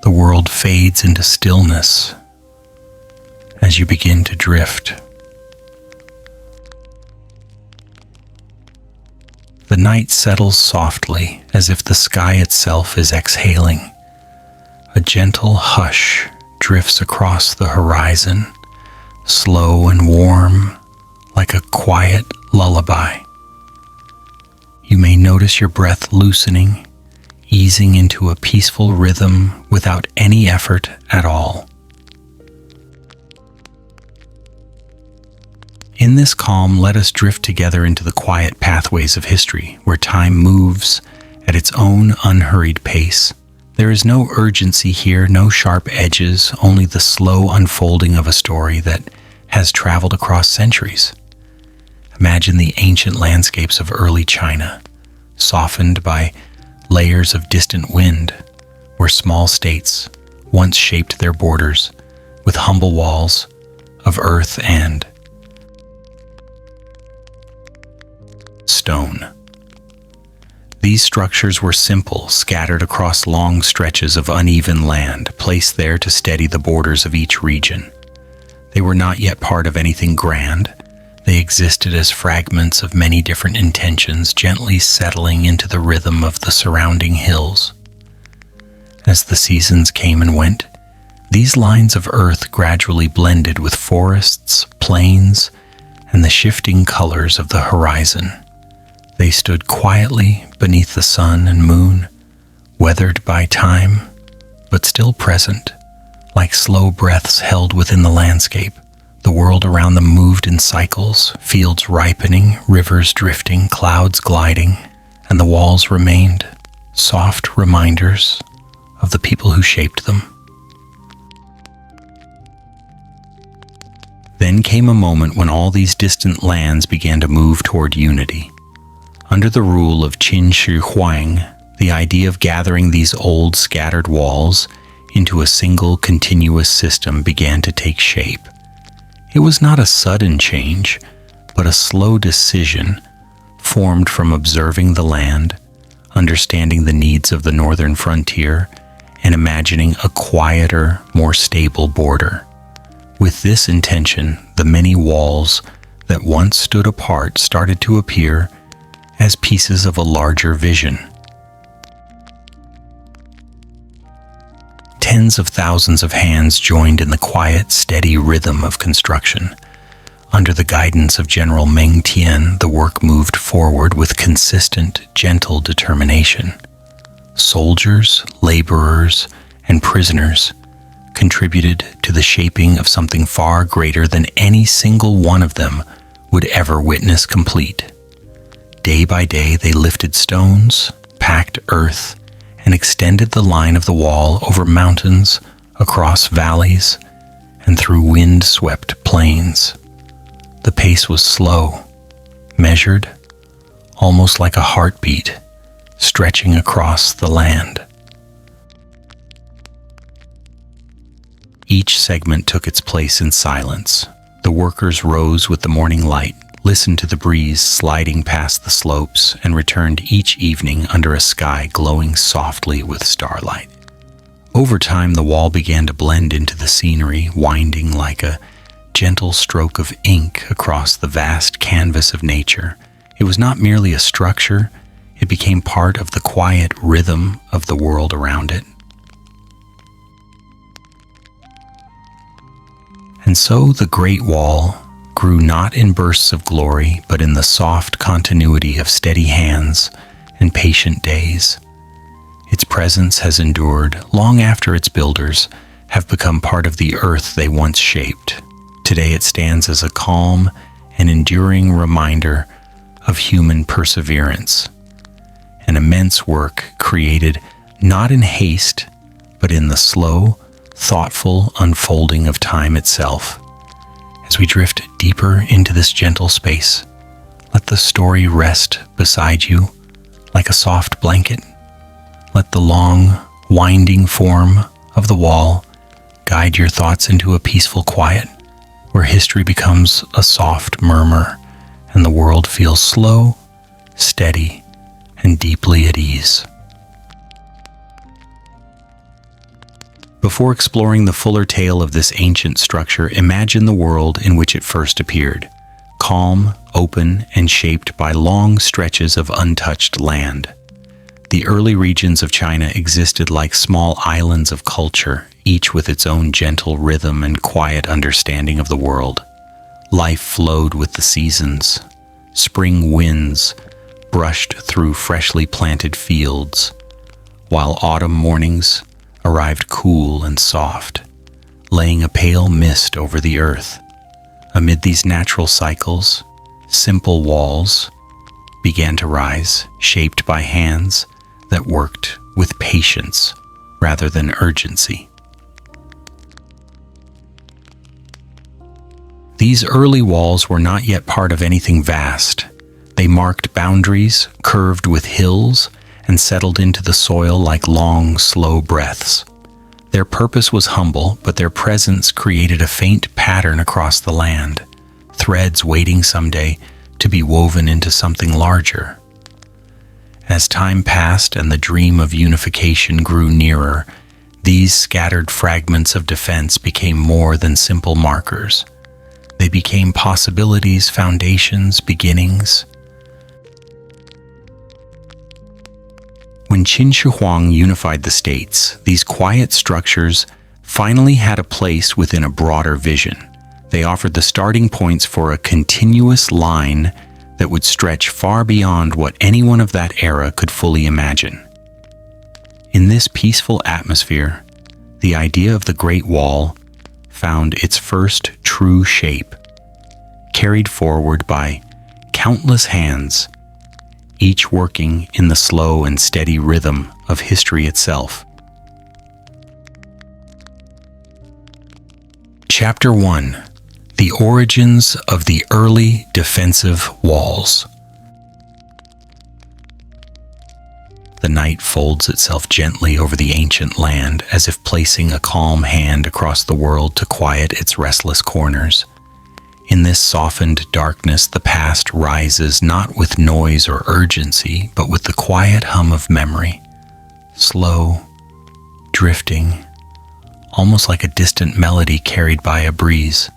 the world fades into stillness as you begin to drift. The night settles softly as if the sky itself is exhaling. A gentle hush drifts across the horizon, slow and warm, like a quiet lullaby. You may notice your breath loosening, easing into a peaceful rhythm without any effort at all. In this calm, let us drift together into the quiet pathways of history, where time moves at its own unhurried pace. There is no urgency here, no sharp edges, only the slow unfolding of a story that has traveled across centuries. Imagine the ancient landscapes of early China, softened by layers of distant wind, where small states once shaped their borders with humble walls of earth and stone. These structures were simple, scattered across long stretches of uneven land, placed there to steady the borders of each region. They were not yet part of anything grand. They existed as fragments of many different intentions, gently settling into the rhythm of the surrounding hills. As the seasons came and went, these lines of earth gradually blended with forests, plains, and the shifting colors of the horizon. They stood quietly beneath the sun and moon, weathered by time, but still present, like slow breaths held within the landscape. The world around them moved in cycles, fields ripening, rivers drifting, clouds gliding, and the walls remained soft reminders of the people who shaped them. Then came a moment when all these distant lands began to move toward unity. Under the rule of Qin Shi Huang, the idea of gathering these old scattered walls into a single continuous system began to take shape. It was not a sudden change, but a slow decision formed from observing the land, understanding the needs of the northern frontier, and imagining a quieter, more stable border. With this intention, the many walls that once stood apart started to appear as pieces of a larger vision. Tens of thousands of hands joined in the quiet, steady rhythm of construction. Under the guidance of General Meng Tian, the work moved forward with consistent, gentle determination. Soldiers, laborers, and prisoners contributed to the shaping of something far greater than any single one of them would ever witness complete. Day by day, they lifted stones, packed earth, and extended the line of the wall over mountains, across valleys, and through wind-swept plains. The pace was slow, measured, almost like a heartbeat, stretching across the land. Each segment took its place in silence. The workers rose with the morning light, listened to the breeze sliding past the slopes, and returned each evening under a sky glowing softly with starlight. Over time, the wall began to blend into the scenery, winding like a gentle stroke of ink across the vast canvas of nature. It was not merely a structure, it became part of the quiet rhythm of the world around it. And so the Great Wall grew not in bursts of glory, but in the soft continuity of steady hands and patient days. Its presence has endured long after its builders have become part of the earth they once shaped. Today it stands as a calm and enduring reminder of human perseverance, an immense work created not in haste, but in the slow, thoughtful unfolding of time itself. As we drift deeper into this gentle space, let the story rest beside you like a soft blanket. Let the long, winding form of the wall guide your thoughts into a peaceful quiet, where history becomes a soft murmur and the world feels slow, steady, and deeply at ease. Before exploring the fuller tale of this ancient structure, imagine the world in which it first appeared. Calm, open, and shaped by long stretches of untouched land. The early regions of China existed like small islands of culture, each with its own gentle rhythm and quiet understanding of the world. Life flowed with the seasons. Spring winds brushed through freshly planted fields, while autumn mornings arrived cool and soft, laying a pale mist over the earth. Amid these natural cycles, simple walls began to rise, shaped by hands that worked with patience rather than urgency. These early walls were not yet part of anything vast. They marked boundaries, curved with hills, and settled into the soil like long, slow breaths. Their purpose was humble, but their presence created a faint pattern across the land, threads waiting someday to be woven into something larger. As time passed and the dream of unification grew nearer, these scattered fragments of defense became more than simple markers. They became possibilities, foundations, beginnings. When Qin Shi Huang unified the states, these quiet structures finally had a place within a broader vision. They offered the starting points for a continuous line that would stretch far beyond what anyone of that era could fully imagine. In this peaceful atmosphere, the idea of the Great Wall found its first true shape, carried forward by countless hands, each working in the slow and steady rhythm of history itself. Chapter 1: The Origins of the Early Defensive Walls. The night folds itself gently over the ancient land, as if placing a calm hand across the world to quiet its restless corners. In this softened darkness, the past rises not with noise or urgency, but with the quiet hum of memory, slow, drifting, almost like a distant melody carried by a breeze.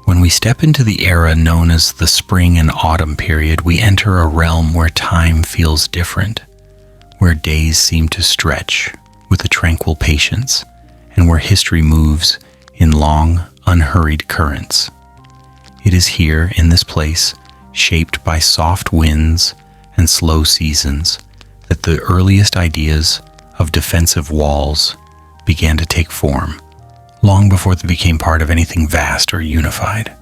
When we step into the era known as the spring and autumn period, we enter a realm where time feels different, where days seem to stretch with a tranquil patience, and where history moves in long, unhurried currents. It is here, in this place, shaped by soft winds and slow seasons, that the earliest ideas of defensive walls began to take form, long before they became part of anything vast or unified.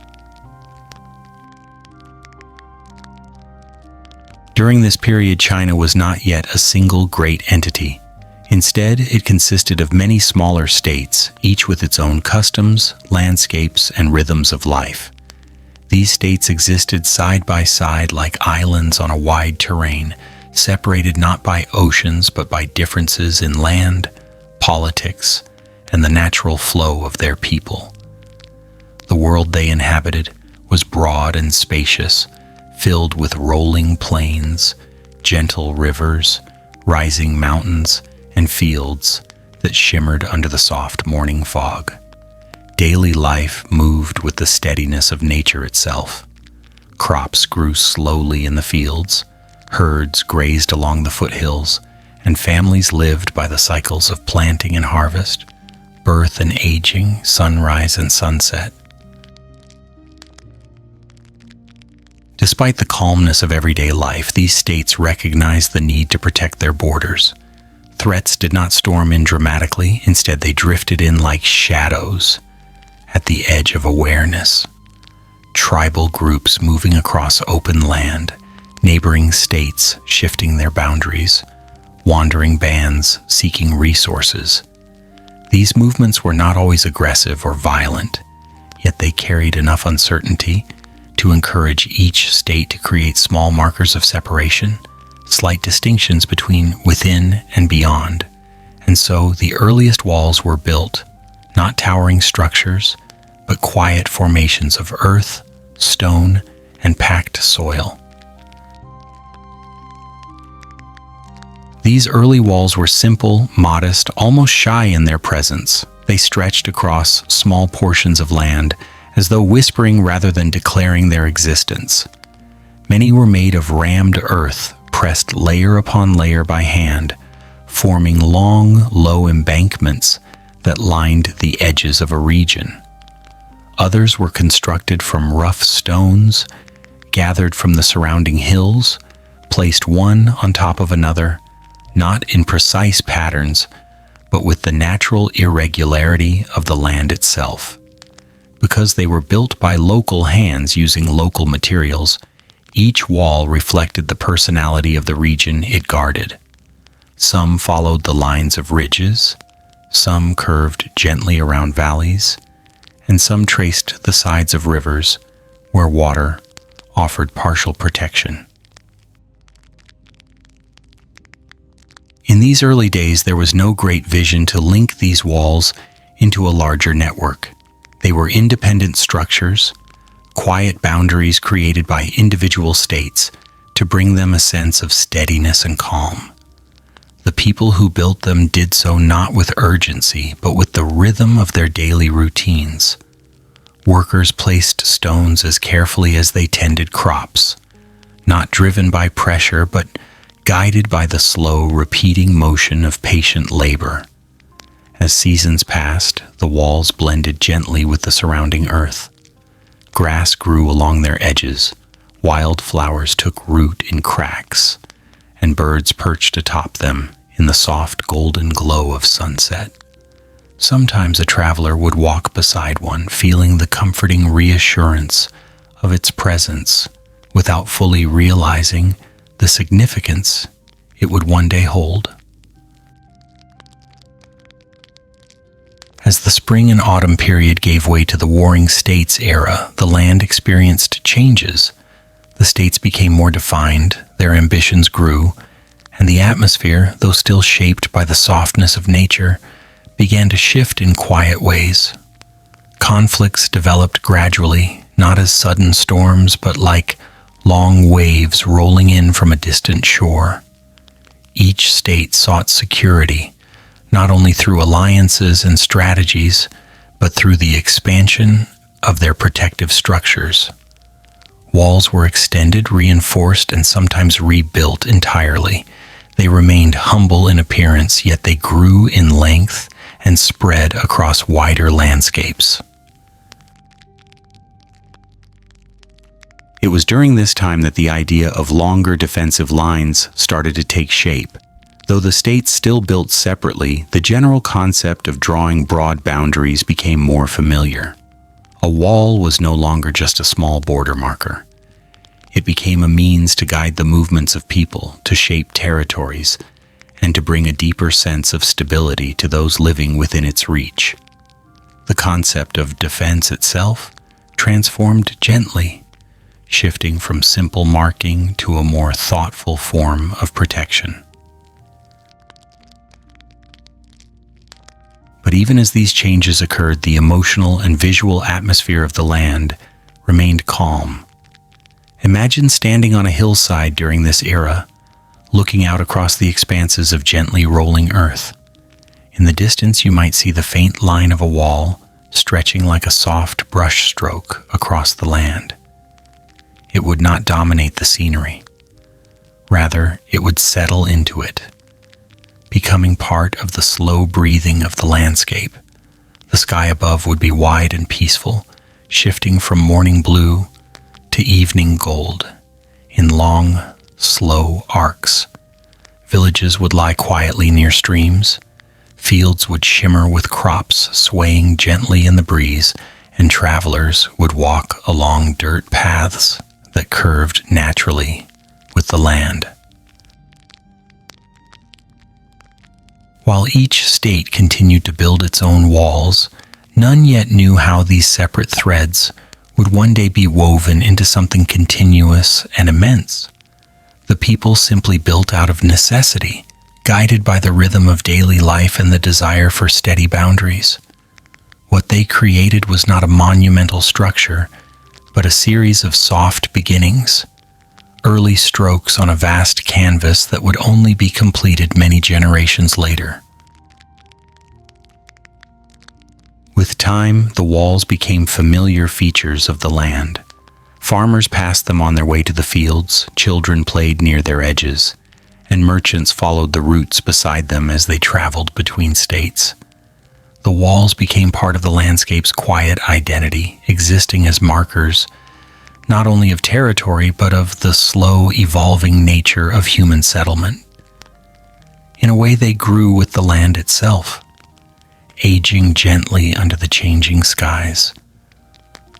During this period, China was not yet a single great entity. Instead, it consisted of many smaller states, each with its own customs, landscapes, and rhythms of life. These states existed side by side like islands on a wide terrain, separated not by oceans but by differences in land, politics, and the natural flow of their people. The world they inhabited was broad and spacious, filled with rolling plains, gentle rivers, rising mountains, and fields that shimmered under the soft morning fog. Daily life moved with the steadiness of nature itself. Crops grew slowly in the fields, herds grazed along the foothills, and families lived by the cycles of planting and harvest, birth and aging, sunrise and sunset. Despite the calmness of everyday life, these states recognized the need to protect their borders. Threats did not storm in dramatically, instead they drifted in like shadows at the edge of awareness. Tribal groups moving across open land, neighboring states shifting their boundaries, wandering bands seeking resources. These movements were not always aggressive or violent, yet they carried enough uncertainty to encourage each state to create small markers of separation, slight distinctions between within and beyond. And so the earliest walls were built, not towering structures, but quiet formations of earth, stone, and packed soil. These early walls were simple, modest, almost shy in their presence. They stretched across small portions of land, as though whispering rather than declaring their existence. Many were made of rammed earth, pressed layer upon layer by hand, forming long, low embankments that lined the edges of a region. Others were constructed from rough stones, gathered from the surrounding hills, placed one on top of another, not in precise patterns, but with the natural irregularity of the land itself. Because they were built by local hands using local materials, each wall reflected the personality of the region it guarded. Some followed the lines of ridges, some curved gently around valleys, and some traced the sides of rivers where water offered partial protection. In these early days, there was no great vision to link these walls into a larger network. They were independent structures, quiet boundaries created by individual states to bring them a sense of steadiness and calm. The people who built them did so not with urgency, but with the rhythm of their daily routines. Workers placed stones as carefully as they tended crops, not driven by pressure, but guided by the slow, repeating motion of patient labor. As seasons passed, the walls blended gently with the surrounding earth. Grass grew along their edges, wild flowers took root in cracks, and birds perched atop them in the soft golden glow of sunset. Sometimes a traveler would walk beside one, feeling the comforting reassurance of its presence without fully realizing the significance it would one day hold. As the spring and autumn period gave way to the Warring States era, the land experienced changes. The states became more defined, their ambitions grew, and the atmosphere, though still shaped by the softness of nature, began to shift in quiet ways. Conflicts developed gradually, not as sudden storms, but like long waves rolling in from a distant shore. Each state sought security, not only through alliances and strategies, but through the expansion of their protective structures. Walls were extended, reinforced, and sometimes rebuilt entirely. They remained humble in appearance, yet they grew in length and spread across wider landscapes. It was during this time that the idea of longer defensive lines started to take shape. Though the states still built separately, the general concept of drawing broad boundaries became more familiar. A wall was no longer just a small border marker. It became a means to guide the movements of people, to shape territories, and to bring a deeper sense of stability to those living within its reach. The concept of defense itself transformed gently, shifting from simple marking to a more thoughtful form of protection. But even as these changes occurred, the emotional and visual atmosphere of the land remained calm. Imagine standing on a hillside during this era, looking out across the expanses of gently rolling earth. In the distance, you might see the faint line of a wall stretching like a soft brush stroke across the land. It would not dominate the scenery. Rather, it would settle into it, becoming part of the slow breathing of the landscape. The sky above would be wide and peaceful, shifting from morning blue to evening gold in long, slow arcs. Villages would lie quietly near streams. Fields would shimmer with crops swaying gently in the breeze, and travelers would walk along dirt paths that curved naturally with the land. While each state continued to build its own walls, none yet knew how these separate threads would one day be woven into something continuous and immense. The people simply built out of necessity, guided by the rhythm of daily life and the desire for steady boundaries. What they created was not a monumental structure, but a series of soft beginnings, early strokes on a vast canvas that would only be completed many generations later. With time, the walls became familiar features of the land. Farmers passed them on their way to the fields, children played near their edges, and merchants followed the routes beside them as they traveled between states. The walls became part of the landscape's quiet identity, existing as markers not only of territory but of the slow, evolving nature of human settlement. In a way, they grew with the land itself, aging gently under the changing skies,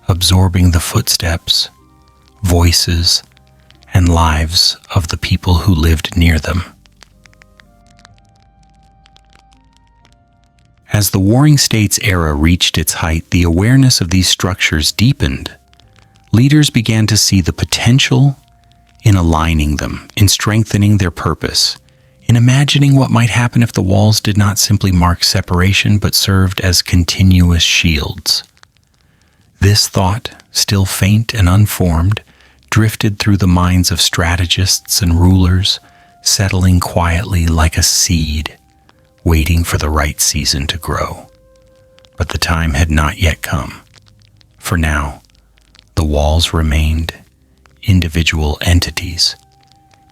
absorbing the footsteps, voices, and lives of the people who lived near them. As the Warring States era reached its height, the awareness of these structures deepened. Leaders began to see the potential in aligning them, in strengthening their purpose, in imagining what might happen if the walls did not simply mark separation but served as continuous shields. This thought, still faint and unformed, drifted through the minds of strategists and rulers, settling quietly like a seed, waiting for the right season to grow. But the time had not yet come. For now, the walls remained individual entities,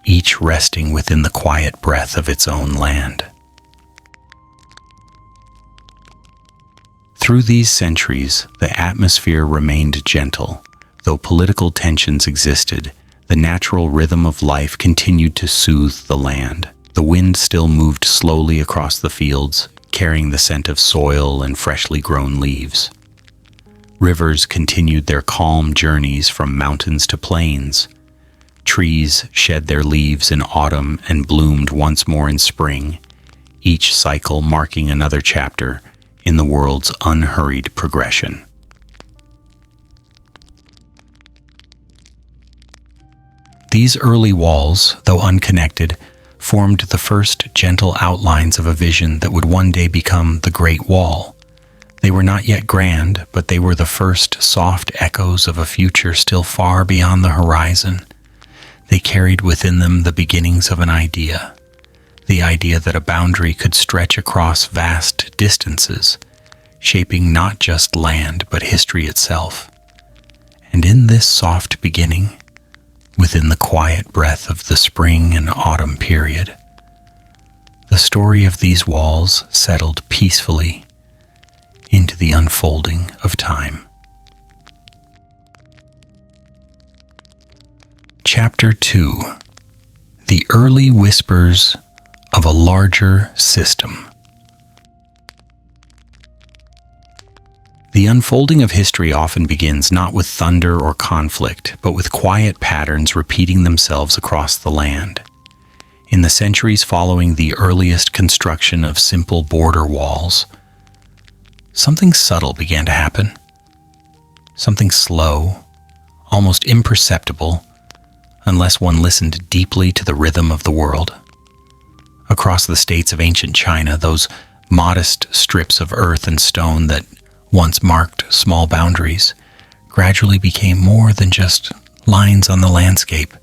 each resting within the quiet breath of its own land. Through these centuries, the atmosphere remained gentle. Though political tensions existed, the natural rhythm of life continued to soothe the land. The wind still moved slowly across the fields, carrying the scent of soil and freshly grown leaves. Rivers continued their calm journeys from mountains to plains. Trees shed their leaves in autumn and bloomed once more in spring, each cycle marking another chapter in the world's unhurried progression. These early walls, though unconnected, formed the first gentle outlines of a vision that would one day become the Great Wall. They were not yet grand, but they were the first soft echoes of a future still far beyond the horizon. They carried within them the beginnings of an idea, the idea that a boundary could stretch across vast distances, shaping not just land but history itself. And in this soft beginning, within the quiet breath of the spring and autumn period, the story of these walls settled peacefully into the unfolding of time. Chapter 2: The Early Whispers of a Larger System. The unfolding of history often begins not with thunder or conflict, but with quiet patterns repeating themselves across the land. In the centuries following the earliest construction of simple border walls, something subtle began to happen. Something slow, almost imperceptible, unless one listened deeply to the rhythm of the world. Across the states of ancient China, those modest strips of earth and stone that once marked small boundaries gradually became more than just lines on the landscape.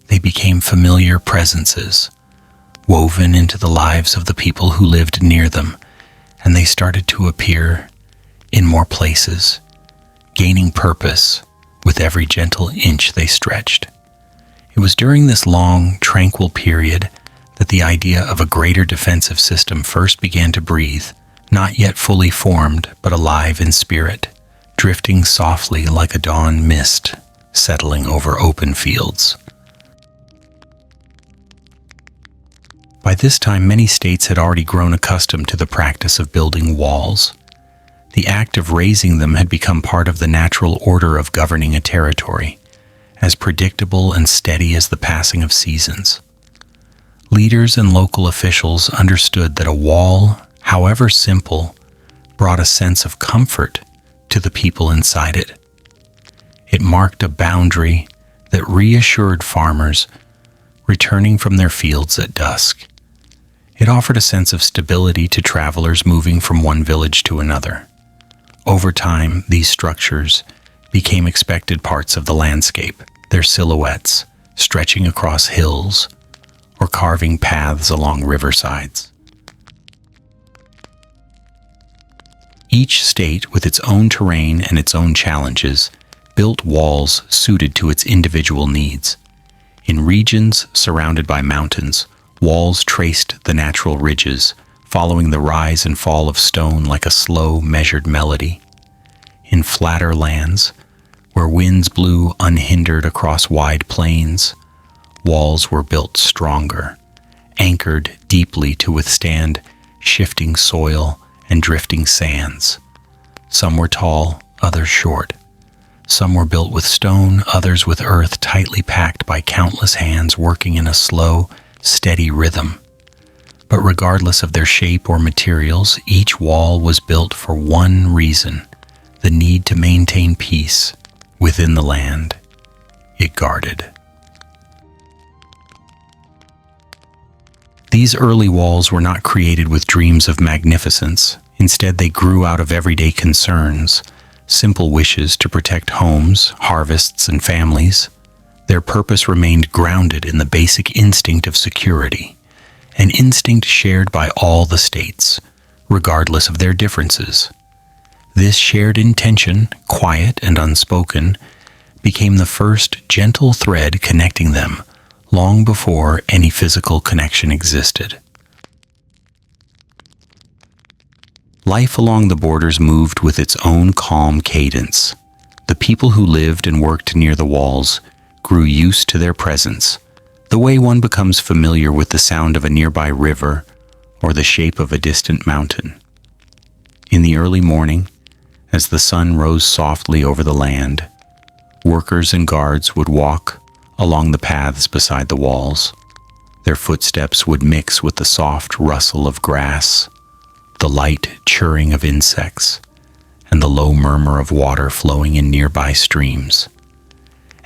They became familiar presences, woven into the lives of the people who lived near them, and they started to appear in more places, gaining purpose with every gentle inch they stretched. It was during this long, tranquil period that the idea of a greater defensive system first began to breathe, not yet fully formed, but alive in spirit, drifting softly like a dawn mist, settling over open fields. By this time, many states had already grown accustomed to the practice of building walls. The act of raising them had become part of the natural order of governing a territory, as predictable and steady as the passing of seasons. Leaders and local officials understood that a wall, however simple, brought a sense of comfort to the people inside it. It marked a boundary that reassured farmers returning from their fields at dusk. It offered a sense of stability to travelers moving from one village to another. Over time, these structures became expected parts of the landscape, their silhouettes stretching across hills or carving paths along riversides. Each state, with its own terrain and its own challenges, built walls suited to its individual needs. In regions surrounded by mountains, walls traced the natural ridges, following the rise and fall of stone like a slow, measured melody. In flatter lands, where winds blew unhindered across wide plains, walls were built stronger, anchored deeply to withstand shifting soil and drifting sands. Some were tall, others short. Some were built with stone, others with earth tightly packed by countless hands working in a slow, steady rhythm. But regardless of their shape or materials, each wall was built for one reason: the need to maintain peace within the land it guarded. These early walls were not created with dreams of magnificence. Instead, they grew out of everyday concerns, simple wishes to protect homes, harvests, and families. Their purpose remained grounded in the basic instinct of security, an instinct shared by all the states, regardless of their differences. This shared intention, quiet and unspoken, became the first gentle thread connecting them long before any physical connection existed. Life along the borders moved with its own calm cadence. The people who lived and worked near the walls grew used to their presence, the way one becomes familiar with the sound of a nearby river or the shape of a distant mountain. In the early morning, as the sun rose softly over the land, workers and guards would walk along the paths beside the walls. Their footsteps would mix with the soft rustle of grass, the light chirring of insects, and the low murmur of water flowing in nearby streams.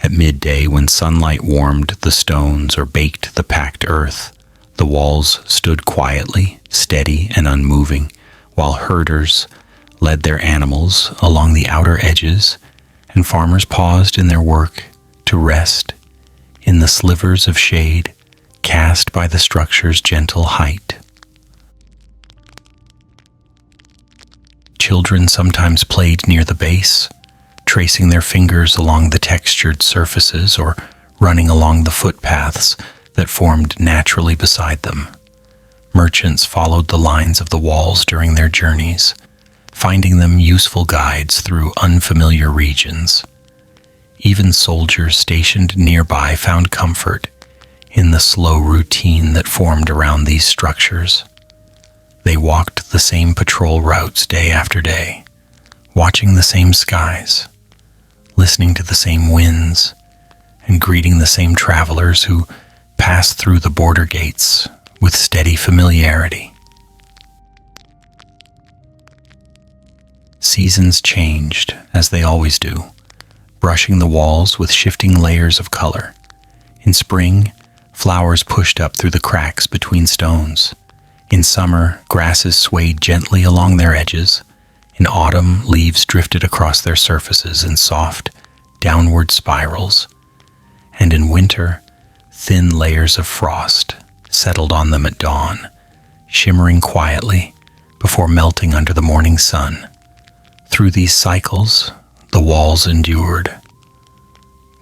At midday, when sunlight warmed the stones or baked the packed earth, the walls stood quietly, steady and unmoving, while herders led their animals along the outer edges, and farmers paused in their work to rest in the slivers of shade cast by the structure's gentle height. Children sometimes played near the base, tracing their fingers along the textured surfaces or running along the footpaths that formed naturally beside them. Merchants followed the lines of the walls during their journeys, finding them useful guides through unfamiliar regions. Even soldiers stationed nearby found comfort in the slow routine that formed around these structures. They walked the same patrol routes day after day, watching the same skies, listening to the same winds, and greeting the same travelers who passed through the border gates with steady familiarity. Seasons changed, as they always do, brushing the walls with shifting layers of color. In spring, flowers pushed up through the cracks between stones. In summer, grasses swayed gently along their edges. In autumn, leaves drifted across their surfaces in soft, downward spirals. And in winter, thin layers of frost settled on them at dawn, shimmering quietly before melting under the morning sun. Through these cycles, the walls endured,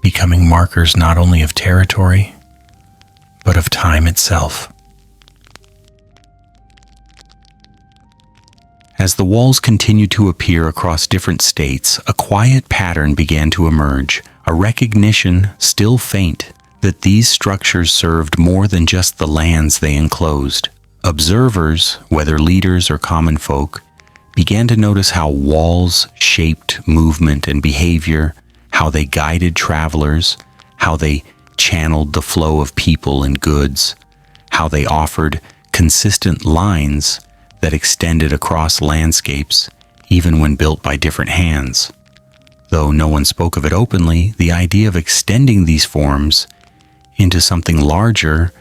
becoming markers not only of territory, but of time itself. As the walls continued to appear across different states, a quiet pattern began to emerge, a recognition, still faint, that these structures served more than just the lands they enclosed. Observers, whether leaders or common folk, began to notice how walls shaped movement and behavior, how they guided travelers, how they channeled the flow of people and goods, how they offered consistent lines that extended across landscapes, even when built by different hands. Though no one spoke of it openly, the idea of extending these forms into something larger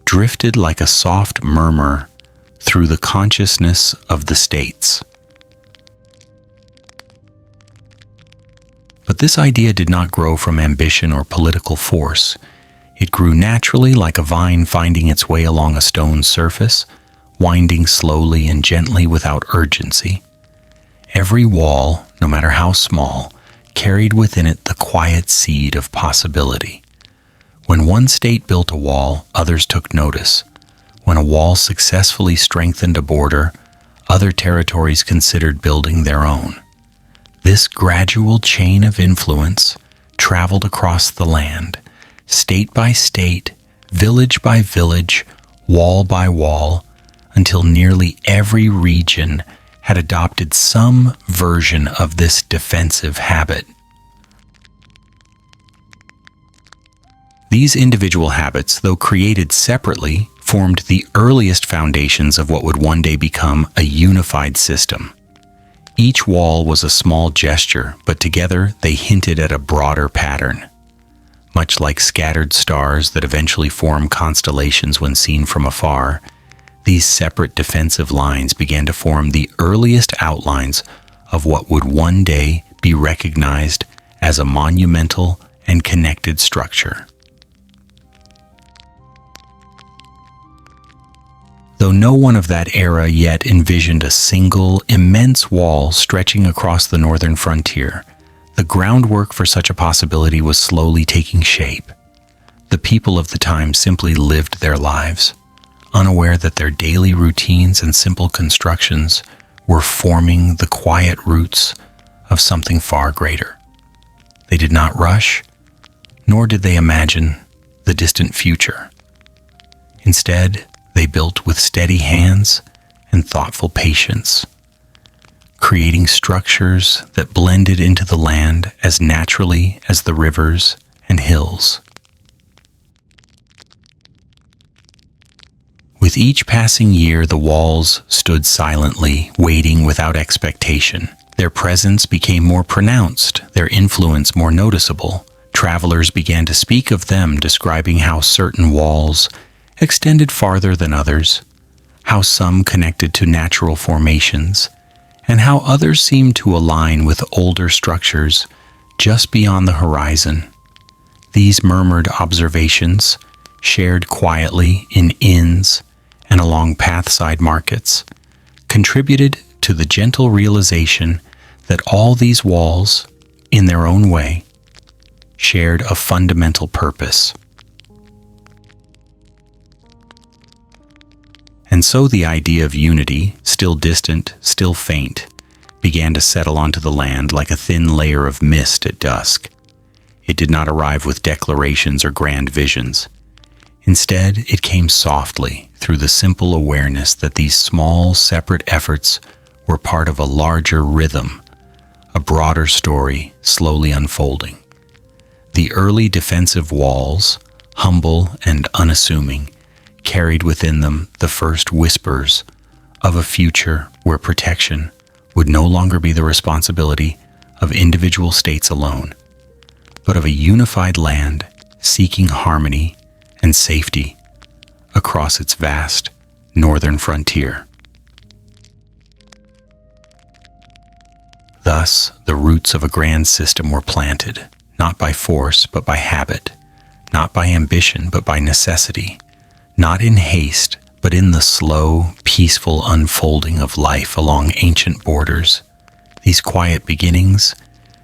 drifted like a soft murmur through the consciousness of the states. But this idea did not grow from ambition or political force. It grew naturally like a vine finding its way along a stone surface, winding slowly and gently without urgency. Every wall, no matter how small, carried within it the quiet seed of possibility. When one state built a wall, others took notice. When a wall successfully strengthened a border, other territories considered building their own. This gradual chain of influence traveled across the land, state by state, village by village, wall by wall, until nearly every region had adopted some version of this defensive habit. These individual habits, though created separately, formed the earliest foundations of what would one day become a unified system. Each wall was a small gesture, but together they hinted at a broader pattern. Much like scattered stars that eventually form constellations when seen from afar, these separate defensive lines began to form the earliest outlines of what would one day be recognized as a monumental and connected structure. Though no one of that era yet envisioned a single, immense wall stretching across the northern frontier, the groundwork for such a possibility was slowly taking shape. The people of the time simply lived their lives, unaware that their daily routines and simple constructions were forming the quiet roots of something far greater. They did not rush, nor did they imagine the distant future. Instead, they built with steady hands and thoughtful patience, creating structures that blended into the land as naturally as the rivers and hills. With each passing year, the walls stood silently, waiting without expectation. Their presence became more pronounced, their influence more noticeable. Travelers began to speak of them, describing how certain walls extended farther than others, how some connected to natural formations, and how others seemed to align with older structures just beyond the horizon. These murmured observations, shared quietly in inns and along pathside markets, contributed to the gentle realization that all these walls, in their own way, shared a fundamental purpose. And so the idea of unity, still distant, still faint, began to settle onto the land like a thin layer of mist at dusk. It did not arrive with declarations or grand visions. Instead, it came softly through the simple awareness that these small, separate efforts were part of a larger rhythm, a broader story slowly unfolding. The early defensive walls, humble and unassuming, carried within them the first whispers of a future where protection would no longer be the responsibility of individual states alone, but of a unified land seeking harmony and safety across its vast northern frontier. Thus, the roots of a grand system were planted, not by force but by habit, not by ambition but by necessity, not in haste, but in the slow, peaceful unfolding of life along ancient borders. These quiet beginnings,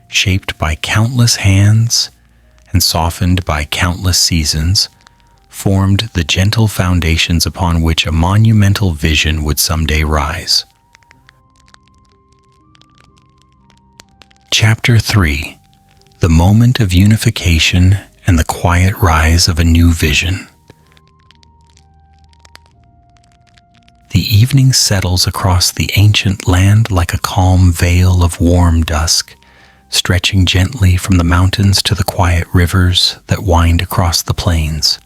shaped by countless hands and softened by countless seasons, formed the gentle foundations upon which a monumental vision would someday rise. Chapter 3: The Moment of Unification and the Quiet Rise of a New Vision. The evening settles across the ancient land like a calm veil of warm dusk, stretching gently from the mountains to the quiet rivers that wind across the plains.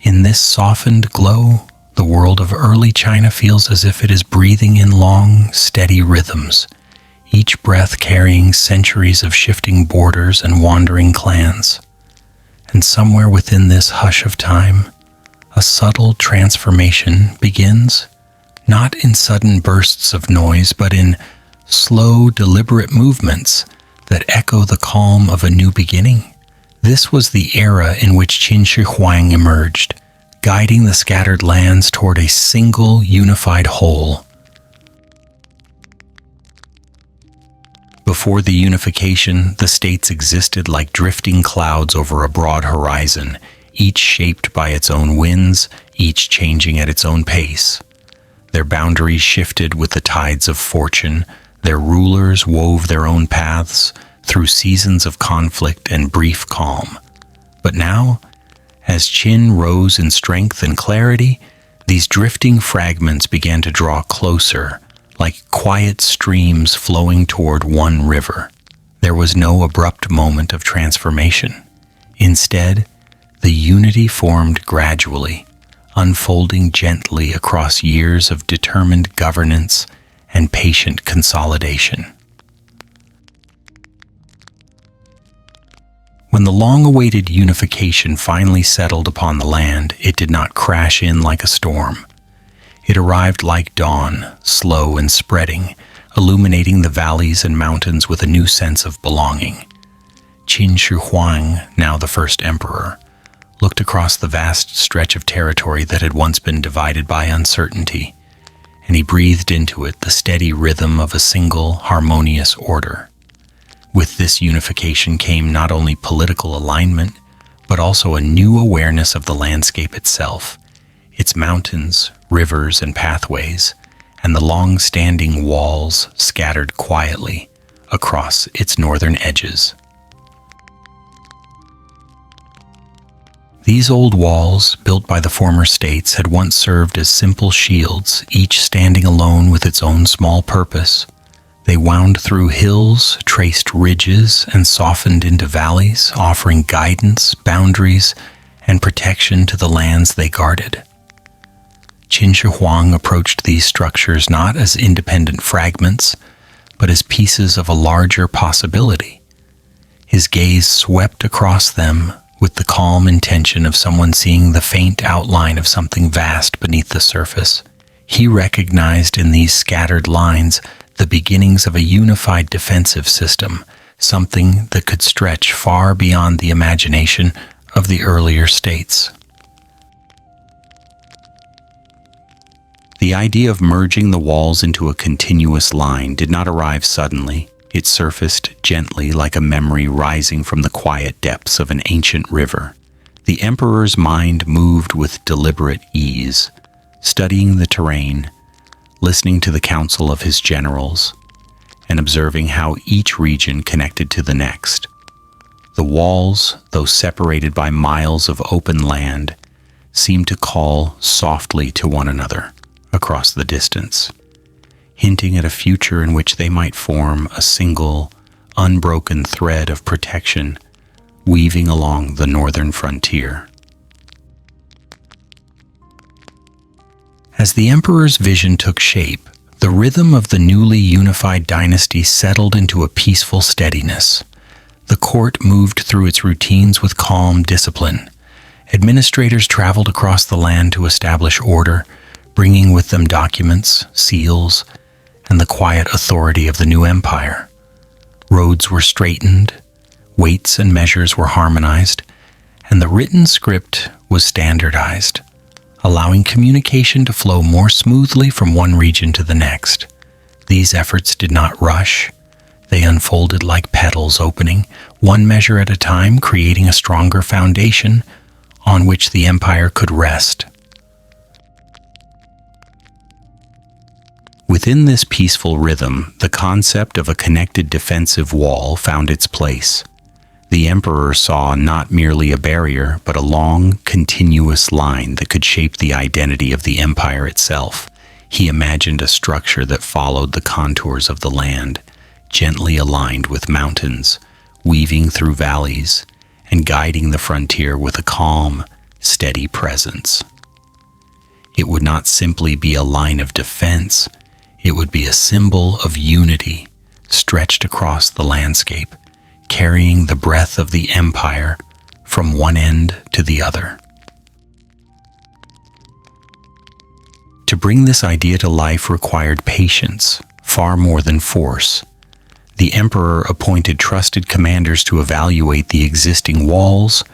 In this softened glow, the world of early China feels as if it is breathing in long, steady rhythms, each breath carrying centuries of shifting borders and wandering clans. And somewhere within this hush of time, a subtle transformation begins, not in sudden bursts of noise, but in slow, deliberate movements that echo the calm of a new beginning. This was the era in which Qin Shi Huang emerged, guiding the scattered lands toward a single unified whole. Before the unification, the states existed like drifting clouds over a broad horizon, each shaped by its own winds, each changing at its own pace. Their boundaries shifted with the tides of fortune, their rulers wove their own paths through seasons of conflict and brief calm. But now, as Qin rose in strength and clarity, these drifting fragments began to draw closer, like quiet streams flowing toward one river. There was no abrupt moment of transformation. Instead, the unity formed gradually, unfolding gently across years of determined governance and patient consolidation. When the long-awaited unification finally settled upon the land, it did not crash in like a storm. It arrived like dawn, slow and spreading, illuminating the valleys and mountains with a new sense of belonging. Qin Shi Huang, now the first emperor, looked across the vast stretch of territory that had once been divided by uncertainty, and he breathed into it the steady rhythm of a single, harmonious order. With this unification came not only political alignment, but also a new awareness of the landscape itself, its mountains, rivers, and pathways, and the long-standing walls scattered quietly across its northern edges. These old walls, built by the former states, had once served as simple shields, each standing alone with its own small purpose. They wound through hills, traced ridges, and softened into valleys, offering guidance, boundaries, and protection to the lands they guarded. Qin Shi Huang approached these structures not as independent fragments, but as pieces of a larger possibility. His gaze swept across them with the calm intention of someone seeing the faint outline of something vast beneath the surface. He recognized in these scattered lines the beginnings of a unified defensive system, something that could stretch far beyond the imagination of the earlier states. The idea of merging the walls into a continuous line did not arrive suddenly. It surfaced gently like a memory rising from the quiet depths of an ancient river. The emperor's mind moved with deliberate ease, studying the terrain, listening to the counsel of his generals, and observing how each region connected to the next. The walls, though separated by miles of open land, seemed to call softly to one another across the distance, hinting at a future in which they might form a single, unbroken thread of protection weaving along the northern frontier. As the emperor's vision took shape, the rhythm of the newly unified dynasty settled into a peaceful steadiness. The court moved through its routines with calm discipline. Administrators traveled across the land to establish order, bringing with them documents, seals, and the quiet authority of the new empire. Roads were straightened, weights and measures were harmonized, and the written script was standardized, allowing communication to flow more smoothly from one region to the next. These efforts did not rush. They unfolded like petals opening, one measure at a time, creating a stronger foundation on which the empire could rest. Within this peaceful rhythm, the concept of a connected defensive wall found its place. The emperor saw not merely a barrier, but a long, continuous line that could shape the identity of the empire itself. He imagined a structure that followed the contours of the land, gently aligned with mountains, weaving through valleys, and guiding the frontier with a calm, steady presence. It would not simply be a line of defense. It would be a symbol of unity stretched across the landscape, carrying the breath of the empire from one end to the other. To bring this idea to life required patience, far more than force. The emperor appointed trusted commanders to evaluate the existing walls,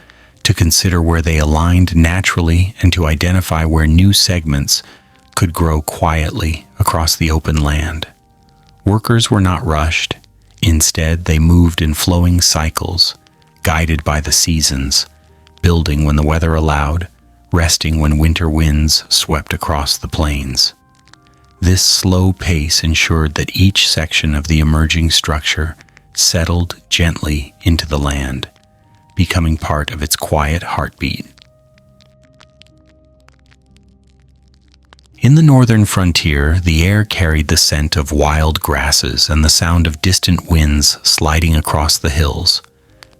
to consider where they aligned naturally, and to identify where new segments could grow quietly across the open land. Workers were not rushed. Instead, they moved in flowing cycles, guided by the seasons, building when the weather allowed, resting when winter winds swept across the plains. This slow pace ensured that each section of the emerging structure settled gently into the land, becoming part of its quiet heartbeat. In the northern frontier, the air carried the scent of wild grasses and the sound of distant winds sliding across the hills.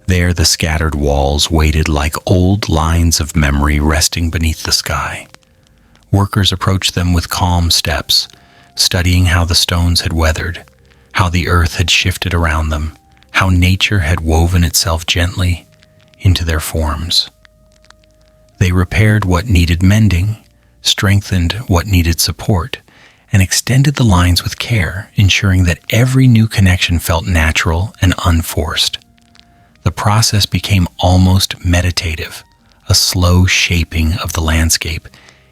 There, the scattered walls waited like old lines of memory resting beneath the sky. Workers approached them with calm steps, studying how the stones had weathered, how the earth had shifted around them, how nature had woven itself gently into their forms. They repaired what needed mending, strengthened what needed support, and extended the lines with care, ensuring that every new connection felt natural and unforced. The process became almost meditative, a slow shaping of the landscape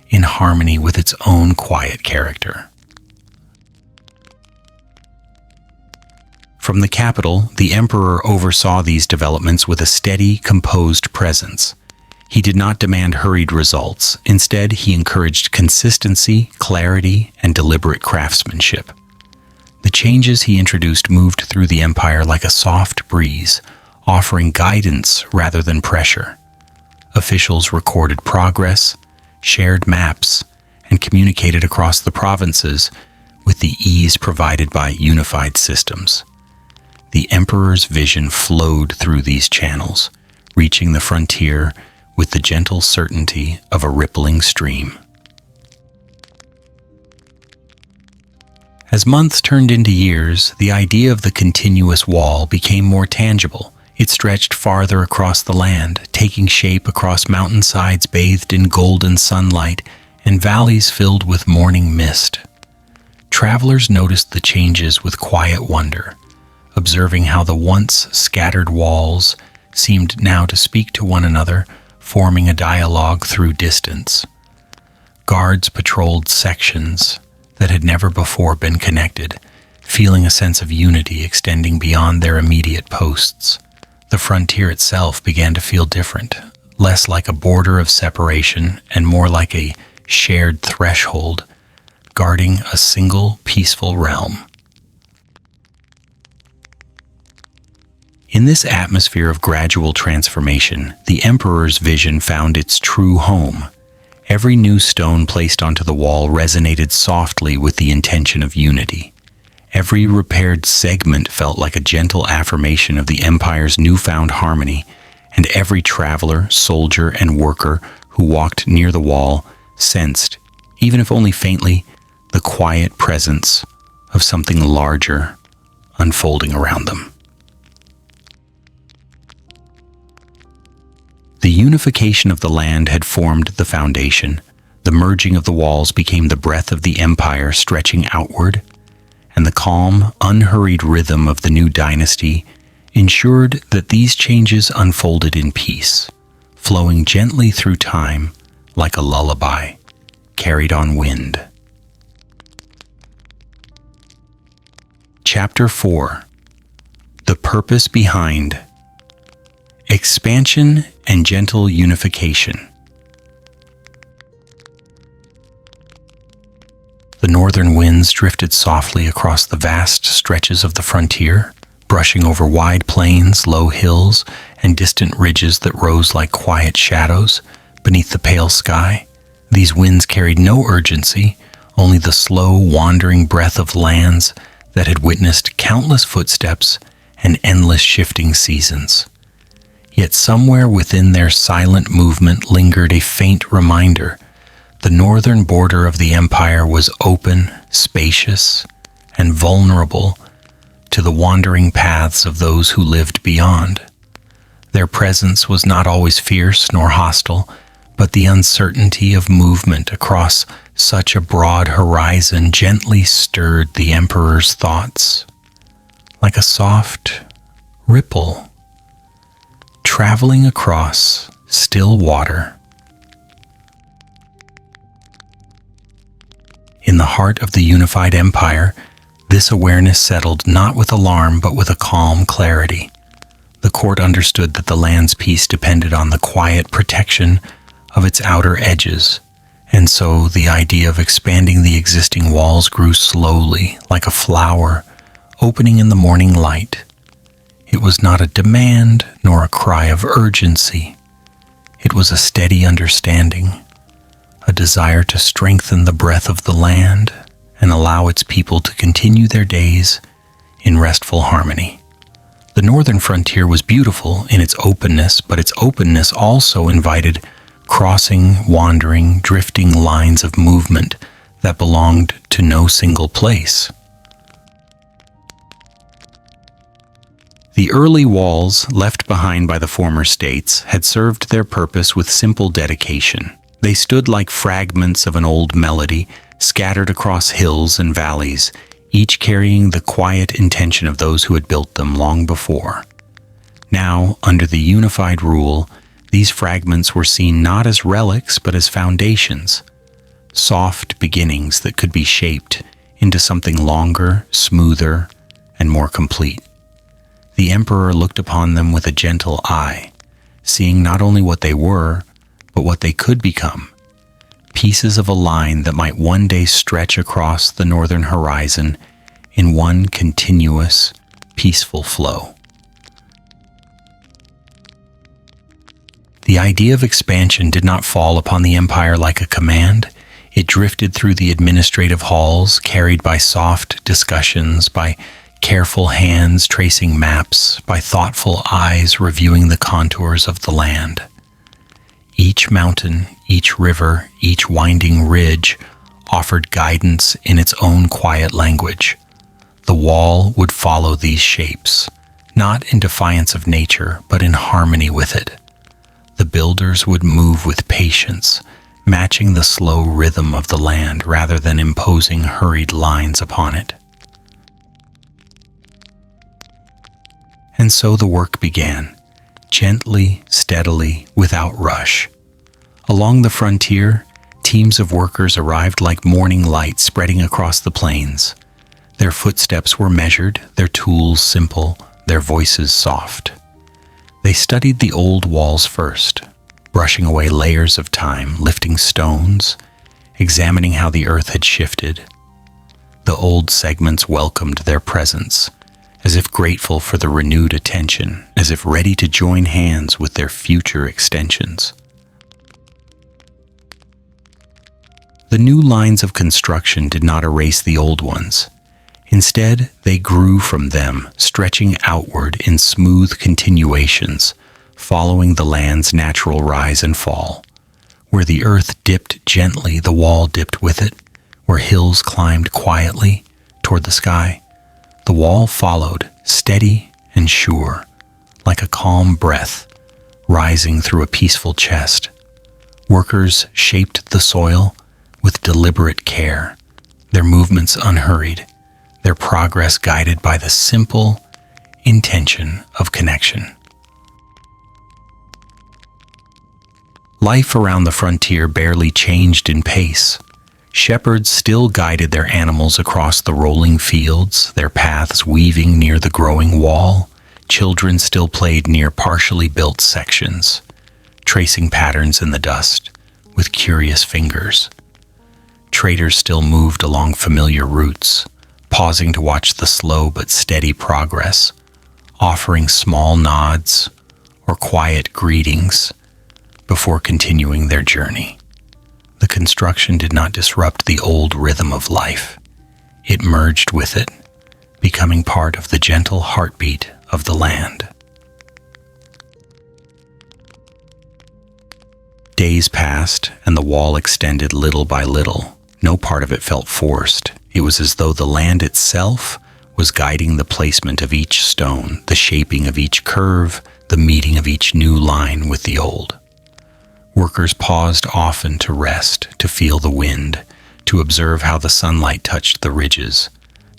in harmony with its own quiet character. From the capital, the emperor oversaw these developments with a steady, composed presence. He did not demand hurried results. Instead, he encouraged consistency, clarity, and deliberate craftsmanship. The changes he introduced moved through the empire like a soft breeze, offering guidance rather than pressure. Officials recorded progress, shared maps, and communicated across the provinces with the ease provided by unified systems. The emperor's vision flowed through these channels, reaching the frontier with the gentle certainty of a rippling stream. As months turned into years, the idea of the continuous wall became more tangible. It stretched farther across the land, taking shape across mountainsides bathed in golden sunlight and valleys filled with morning mist. Travelers noticed the changes with quiet wonder, observing how the once scattered walls seemed now to speak to one another, forming a dialogue through distance. Guards patrolled sections that had never before been connected, feeling a sense of unity extending beyond their immediate posts. The frontier itself began to feel different, less like a border of separation and more like a shared threshold, guarding a single peaceful realm. In this atmosphere of gradual transformation, the emperor's vision found its true home. Every new stone placed onto the wall resonated softly with the intention of unity. Every repaired segment felt like a gentle affirmation of the empire's newfound harmony, and every traveler, soldier, and worker who walked near the wall sensed, even if only faintly, the quiet presence of something larger unfolding around them. The unification of the land had formed the foundation. The merging of the walls became the breath of the empire stretching outward, and the calm, unhurried rhythm of the new dynasty ensured that these changes unfolded in peace, flowing gently through time like a lullaby carried on wind. Chapter 4: The Purpose Behind Expansion and Gentle Unification. The northern winds drifted softly across the vast stretches of the frontier, brushing over wide plains, low hills, and distant ridges that rose like quiet shadows beneath the pale sky. These winds carried no urgency, only the slow, wandering breath of lands that had witnessed countless footsteps and endless shifting seasons. Yet somewhere within their silent movement lingered a faint reminder. The northern border of the empire was open, spacious, and vulnerable to the wandering paths of those who lived beyond. Their presence was not always fierce nor hostile, but the uncertainty of movement across such a broad horizon gently stirred the emperor's thoughts. like a soft ripple traveling across still water. In the heart of the unified empire, this awareness settled not with alarm but with a calm clarity. The court understood that the land's peace depended on the quiet protection of its outer edges, and so the idea of expanding the existing walls grew slowly, like a flower opening in the morning light. It was not a demand nor a cry of urgency. It was a steady understanding, a desire to strengthen the breath of the land and allow its people to continue their days in restful harmony. The northern frontier was beautiful in its openness, but its openness also invited crossing, wandering, drifting lines of movement that belonged to no single place. The early walls, left behind by the former states, had served their purpose with simple dedication. They stood like fragments of an old melody, scattered across hills and valleys, each carrying the quiet intention of those who had built them long before. Now, under the unified rule, these fragments were seen not as relics but as foundations, soft beginnings that could be shaped into something longer, smoother, and more complete. The emperor looked upon them with a gentle eye, seeing not only what they were, but what they could become, pieces of a line that might one day stretch across the northern horizon in one continuous, peaceful flow. The idea of expansion did not fall upon the empire like a command. It drifted through the administrative halls, carried by soft discussions, by careful hands tracing maps, by thoughtful eyes reviewing the contours of the land. Each mountain, each river, each winding ridge offered guidance in its own quiet language. The wall would follow these shapes, not in defiance of nature, but in harmony with it. The builders would move with patience, matching the slow rhythm of the land rather than imposing hurried lines upon it. And so the work began, gently, steadily, without rush. Along the frontier, teams of workers arrived like morning light spreading across the plains. Their footsteps were measured, their tools simple, their voices soft. They studied the old walls first, brushing away layers of time, lifting stones, examining how the earth had shifted. The old segments welcomed their presence, as if grateful for the renewed attention, as if ready to join hands with their future extensions. The new lines of construction did not erase the old ones. Instead, they grew from them, stretching outward in smooth continuations, following the land's natural rise and fall. Where the earth dipped gently, the wall dipped with it. Where hills climbed quietly toward the sky, the wall followed, steady and sure, like a calm breath rising through a peaceful chest. Workers shaped the soil with deliberate care, their movements unhurried, their progress guided by the simple intention of connection. Life around the frontier barely changed in pace. Shepherds still guided their animals across the rolling fields, their paths weaving near the growing wall. Children still played near partially built sections, tracing patterns in the dust with curious fingers. Traders still moved along familiar routes, pausing to watch the slow but steady progress, offering small nods or quiet greetings before continuing their journey. The construction did not disrupt the old rhythm of life. It merged with it, becoming part of the gentle heartbeat of the land. Days passed, and the wall extended little by little. No part of it felt forced. It was as though the land itself was guiding the placement of each stone, the shaping of each curve, the meeting of each new line with the old. Workers paused often to rest, to feel the wind, to observe how the sunlight touched the ridges.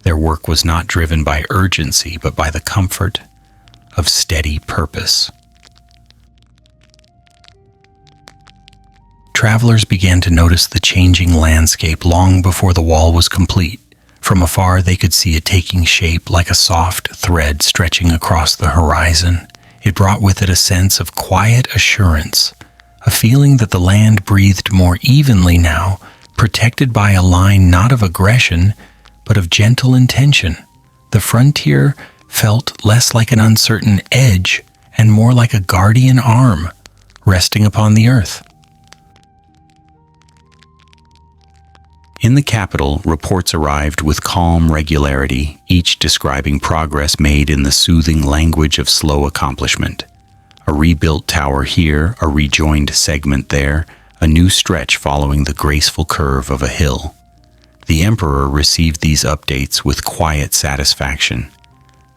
Their work was not driven by urgency, but by the comfort of steady purpose. Travelers began to notice the changing landscape long before the wall was complete. From afar, they could see it taking shape like a soft thread stretching across the horizon. It brought with it a sense of quiet assurance, a feeling that the land breathed more evenly now, protected by a line not of aggression, but of gentle intention. The frontier felt less like an uncertain edge and more like a guardian arm resting upon the earth. In the capital, reports arrived with calm regularity, each describing progress made in the soothing language of slow accomplishment. A rebuilt tower here, a rejoined segment there, a new stretch following the graceful curve of a hill. The emperor received these updates with quiet satisfaction.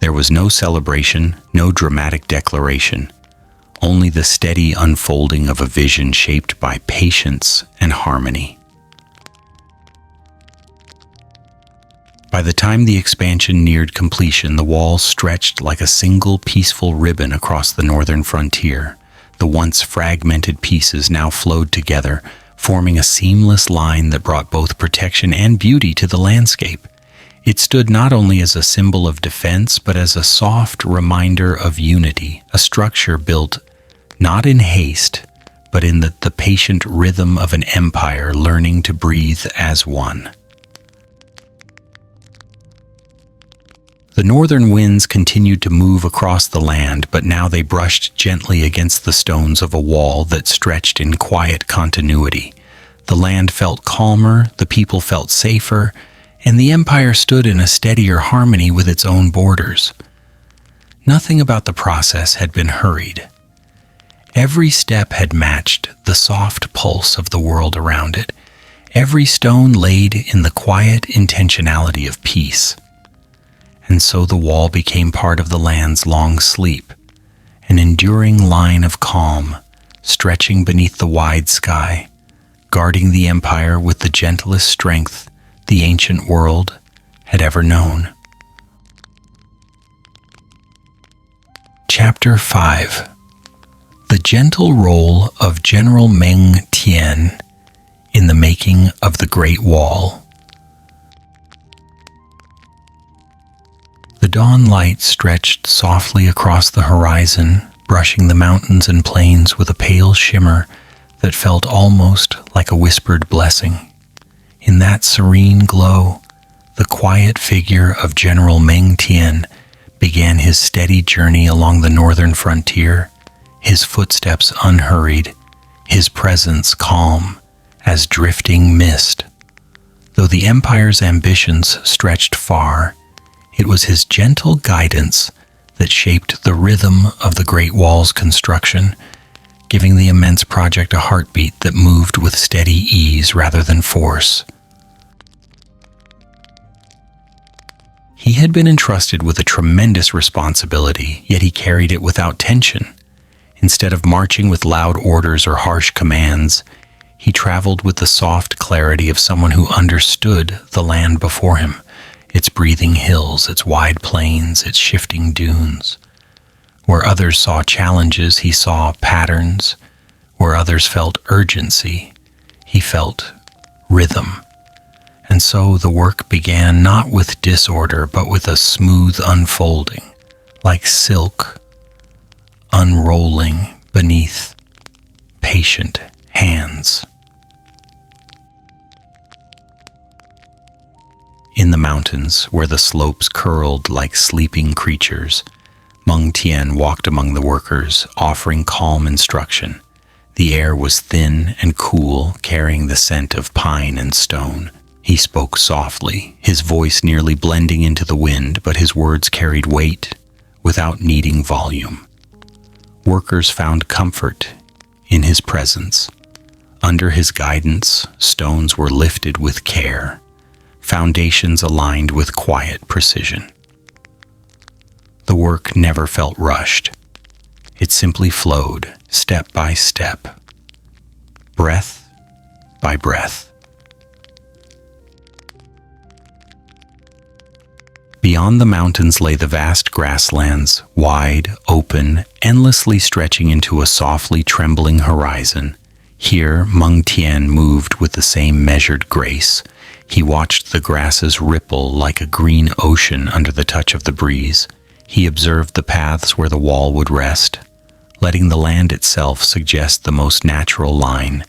There was no celebration, no dramatic declaration, only the steady unfolding of a vision shaped by patience and harmony. By the time the expansion neared completion, the wall stretched like a single peaceful ribbon across the northern frontier. The once fragmented pieces now flowed together, forming a seamless line that brought both protection and beauty to the landscape. It stood not only as a symbol of defense, but as a soft reminder of unity, a structure built not in haste, but in the patient rhythm of an empire learning to breathe as one. The northern winds continued to move across the land, but now they brushed gently against the stones of a wall that stretched in quiet continuity. The land felt calmer, the people felt safer, and the empire stood in a steadier harmony with its own borders. Nothing about the process had been hurried. Every step had matched the soft pulse of the world around it, every stone laid in the quiet intentionality of peace. And so the wall became part of the land's long sleep, an enduring line of calm, stretching beneath the wide sky, guarding the empire with the gentlest strength the ancient world had ever known. Chapter 5. The gentle role of General Meng Tian in the making of the Great Wall. The dawn light stretched softly across the horizon, brushing the mountains and plains with a pale shimmer that felt almost like a whispered blessing. In that serene glow, the quiet figure of General Meng Tian began his steady journey along the northern frontier, his footsteps unhurried, his presence calm as drifting mist. Though the empire's ambitions stretched far, it was his gentle guidance that shaped the rhythm of the Great Wall's construction, giving the immense project a heartbeat that moved with steady ease rather than force. He had been entrusted with a tremendous responsibility, yet he carried it without tension. Instead of marching with loud orders or harsh commands, he traveled with the soft clarity of someone who understood the land before him, its breathing hills, its wide plains, its shifting dunes. Where others saw challenges, he saw patterns. Where others felt urgency, he felt rhythm. And so the work began not with disorder, but with a smooth unfolding, like silk unrolling beneath patient hands. In the mountains, where the slopes curled like sleeping creatures, Meng Tian walked among the workers, offering calm instruction. The air was thin and cool, carrying the scent of pine and stone. He spoke softly, his voice nearly blending into the wind, but his words carried weight without needing volume. Workers found comfort in his presence. Under his guidance, stones were lifted with care, foundations aligned with quiet precision. The work never felt rushed. It simply flowed, step by step, breath by breath. Beyond the mountains lay the vast grasslands, wide, open, endlessly stretching into a softly trembling horizon. Here, Meng Tian moved with the same measured grace. He watched the grasses ripple like a green ocean under the touch of the breeze. He observed the paths where the wall would rest, letting the land itself suggest the most natural line.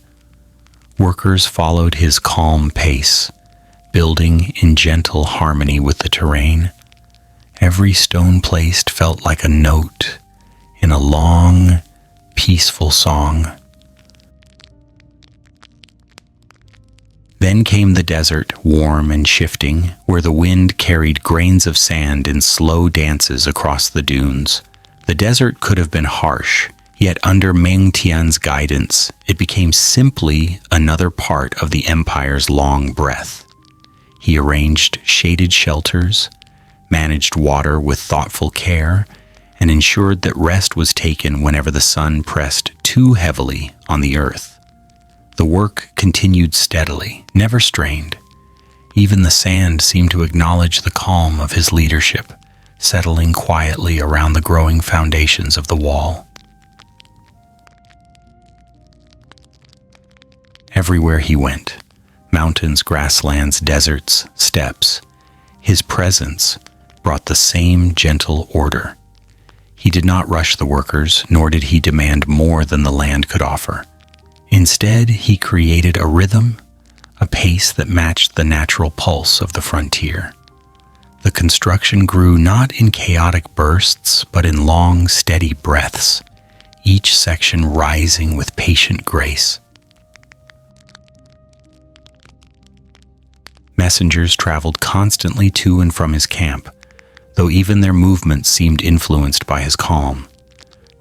Workers followed his calm pace, building in gentle harmony with the terrain. Every stone placed felt like a note in a long, peaceful song. Then came the desert, warm and shifting, where the wind carried grains of sand in slow dances across the dunes. The desert could have been harsh, yet under Meng Tian's guidance, it became simply another part of the empire's long breath. He arranged shaded shelters, managed water with thoughtful care, and ensured that rest was taken whenever the sun pressed too heavily on the earth. The work continued steadily, never strained. Even the sand seemed to acknowledge the calm of his leadership, settling quietly around the growing foundations of the wall. Everywhere he went, mountains, grasslands, deserts, steppes, his presence brought the same gentle order. He did not rush the workers, nor did he demand more than the land could offer. Instead, he created a rhythm, a pace that matched the natural pulse of the frontier. The construction grew not in chaotic bursts, but in long, steady breaths, each section rising with patient grace. Messengers traveled constantly to and from his camp, though even their movements seemed influenced by his calm.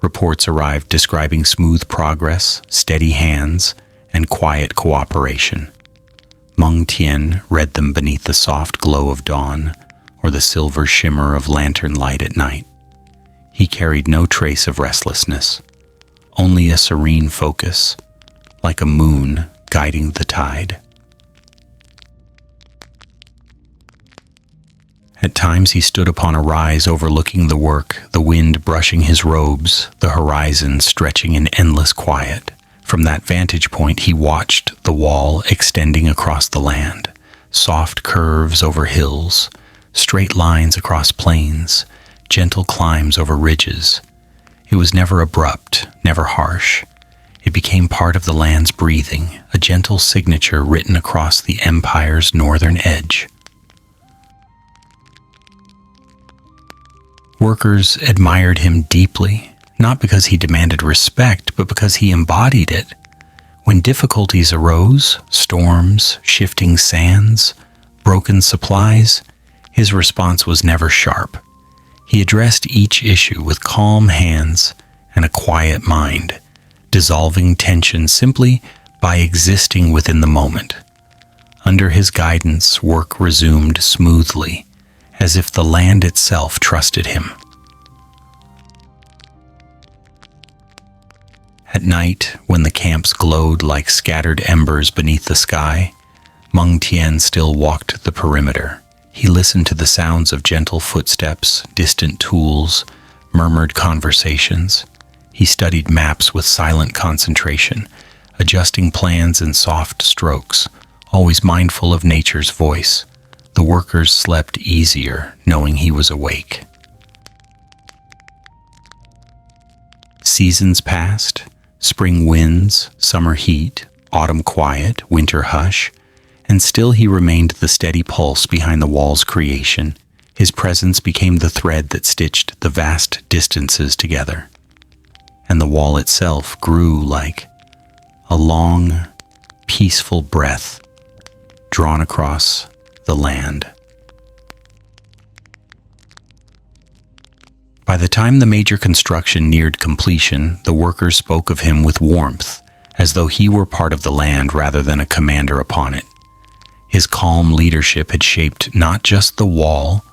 Reports arrived describing smooth progress, steady hands, and quiet cooperation. Meng Tian read them beneath the soft glow of dawn or the silver shimmer of lantern light at night. He carried no trace of restlessness, only a serene focus, like a moon guiding the tide. At times he stood upon a rise overlooking the work, the wind brushing his robes, the horizon stretching in endless quiet. From that vantage point he watched the wall extending across the land, soft curves over hills, straight lines across plains, gentle climbs over ridges. It was never abrupt, never harsh. It became part of the land's breathing, a gentle signature written across the empire's northern edge. Workers admired him deeply, not because he demanded respect, but because he embodied it. When difficulties arose, storms, shifting sands, broken supplies, his response was never sharp. He addressed each issue with calm hands and a quiet mind, dissolving tension simply by existing within the moment. Under his guidance, work resumed smoothly, as if the land itself trusted him. At night, when the camps glowed like scattered embers beneath the sky, Meng Tian still walked the perimeter. He listened to the sounds of gentle footsteps, distant tools, murmured conversations. He studied maps with silent concentration, adjusting plans in soft strokes, always mindful of nature's voice. The workers slept easier, knowing he was awake. Seasons passed, spring winds, summer heat, autumn quiet, winter hush, and still he remained the steady pulse behind the wall's creation. His presence became the thread that stitched the vast distances together. And the wall itself grew like a long, peaceful breath drawn across the land. By the time the major construction neared completion, the workers spoke of him with warmth, as though he were part of the land rather than a commander upon it. His calm leadership had shaped not just the wall,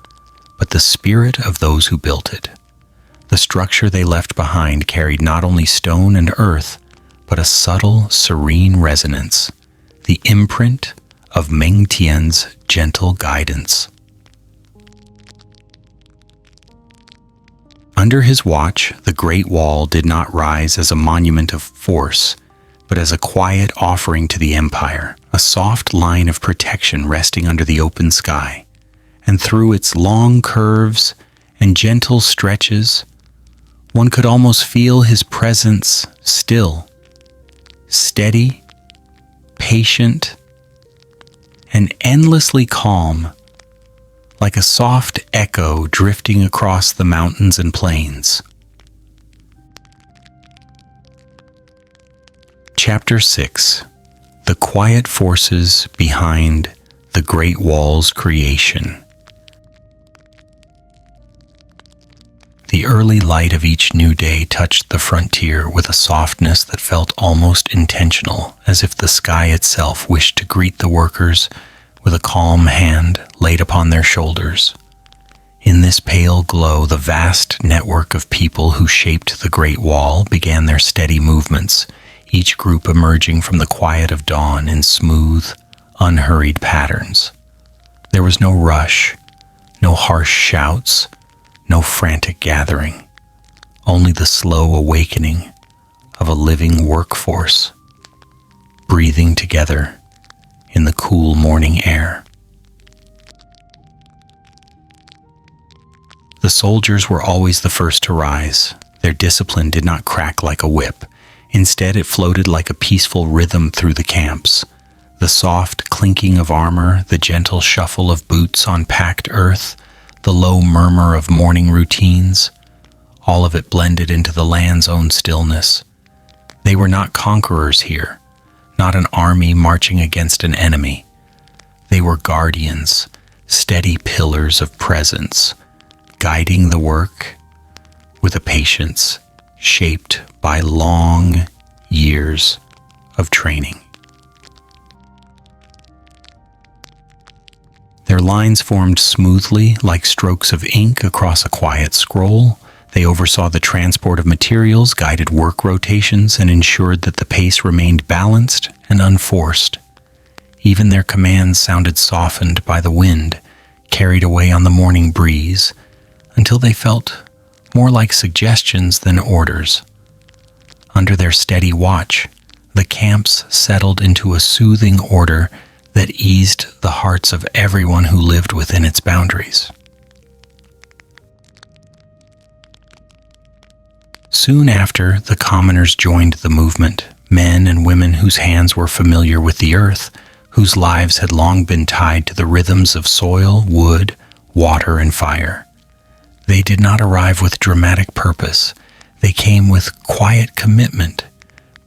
but the spirit of those who built it. The structure they left behind carried not only stone and earth, but a subtle, serene resonance, the imprint of Meng Tian's gentle guidance. Under his watch, the Great Wall did not rise as a monument of force, but as a quiet offering to the empire, a soft line of protection resting under the open sky. And through its long curves and gentle stretches, one could almost feel his presence still, steady, patient, and endlessly calm, like a soft echo drifting across the mountains and plains. Chapter 6: The Quiet Forces Behind the Great Wall's Creation. The early light of each new day touched the frontier with a softness that felt almost intentional, as if the sky itself wished to greet the workers with a calm hand laid upon their shoulders. In this pale glow, the vast network of people who shaped the Great Wall began their steady movements, each group emerging from the quiet of dawn in smooth, unhurried patterns. There was no rush, no harsh shouts, no frantic gathering, only the slow awakening of a living workforce, breathing together in the cool morning air. The soldiers were always the first to rise. Their discipline did not crack like a whip. Instead, it floated like a peaceful rhythm through the camps. The soft clinking of armor, the gentle shuffle of boots on packed earth, the low murmur of morning routines, all of it blended into the land's own stillness. They were not conquerors here, not an army marching against an enemy. They were guardians, steady pillars of presence, guiding the work with a patience shaped by long years of training. Their lines formed smoothly like strokes of ink across a quiet scroll. They oversaw the transport of materials, guided work rotations, and ensured that the pace remained balanced and unforced. Even their commands sounded softened by the wind, carried away on the morning breeze, until they felt more like suggestions than orders. Under their steady watch, the camps settled into a soothing order that eased the hearts of everyone who lived within its boundaries. Soon after, the commoners joined the movement, men and women whose hands were familiar with the earth, whose lives had long been tied to the rhythms of soil, wood, water, and fire. They did not arrive with dramatic purpose. They came with quiet commitment,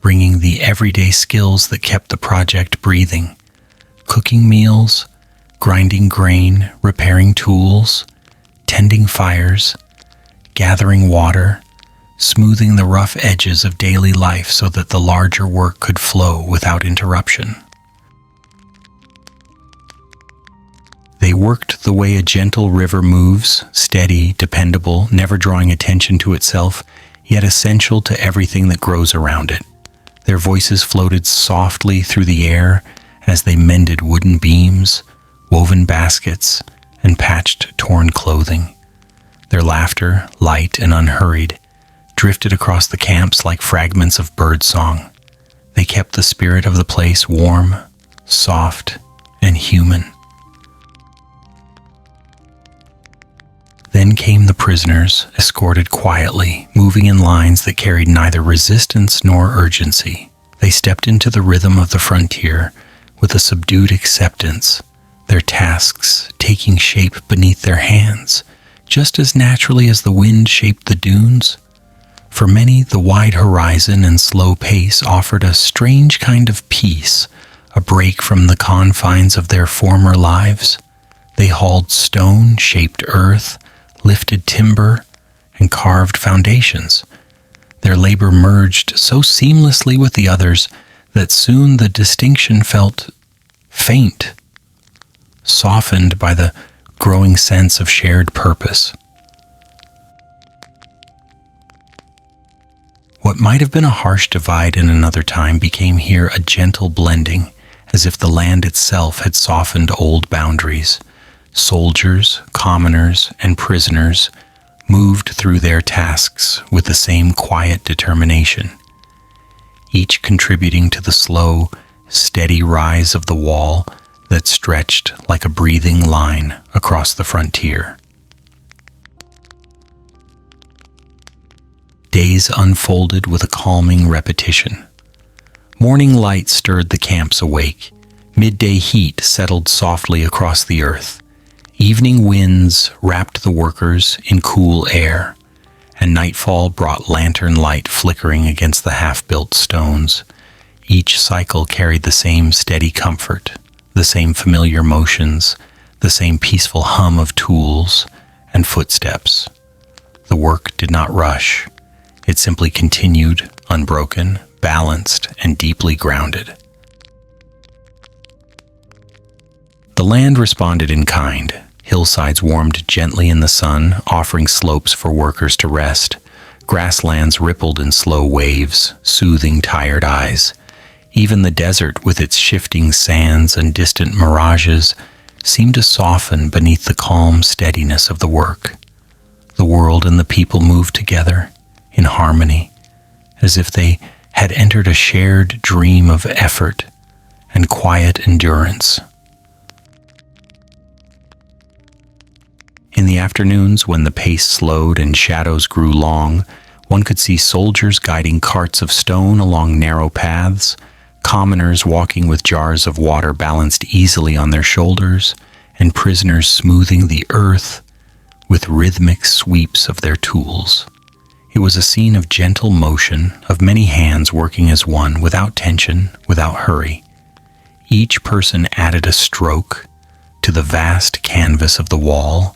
bringing the everyday skills that kept the project breathing. Cooking meals, grinding grain, repairing tools, tending fires, gathering water, smoothing the rough edges of daily life so that the larger work could flow without interruption. They worked the way a gentle river moves, steady, dependable, never drawing attention to itself, yet essential to everything that grows around it. Their voices floated softly through the air as they mended wooden beams, woven baskets, and patched torn clothing. Their laughter, light and unhurried, drifted across the camps like fragments of birdsong. They kept the spirit of the place warm, soft, and human. Then came the prisoners, escorted quietly, moving in lines that carried neither resistance nor urgency. They stepped into the rhythm of the frontier with a subdued acceptance, their tasks taking shape beneath their hands, just as naturally as the wind shaped the dunes. For many, the wide horizon and slow pace offered a strange kind of peace, a break from the confines of their former lives. They hauled stone, shaped earth, lifted timber, and carved foundations. Their labor merged so seamlessly with the others that soon the distinction felt faint, softened by the growing sense of shared purpose. What might have been a harsh divide in another time became here a gentle blending, as if the land itself had softened old boundaries. Soldiers, commoners, and prisoners moved through their tasks with the same quiet determination, each contributing to the slow, steady rise of the wall that stretched like a breathing line across the frontier. Days unfolded with a calming repetition. Morning light stirred the camps awake. Midday heat settled softly across the earth. Evening winds wrapped the workers in cool air, and nightfall brought lantern light flickering against the half-built stones. Each cycle carried the same steady comfort, the same familiar motions, the same peaceful hum of tools and footsteps. The work did not rush. It simply continued, unbroken, balanced, and deeply grounded. The land responded in kind. Hillsides warmed gently in the sun, offering slopes for workers to rest. Grasslands rippled in slow waves, soothing tired eyes. Even the desert, with its shifting sands and distant mirages, seemed to soften beneath the calm steadiness of the work. The world and the people moved together, in harmony, as if they had entered a shared dream of effort and quiet endurance. In the afternoons, when the pace slowed and shadows grew long, one could see soldiers guiding carts of stone along narrow paths, commoners walking with jars of water balanced easily on their shoulders, and prisoners smoothing the earth with rhythmic sweeps of their tools. It was a scene of gentle motion, of many hands working as one, without tension, without hurry. Each person added a stroke to the vast canvas of the wall,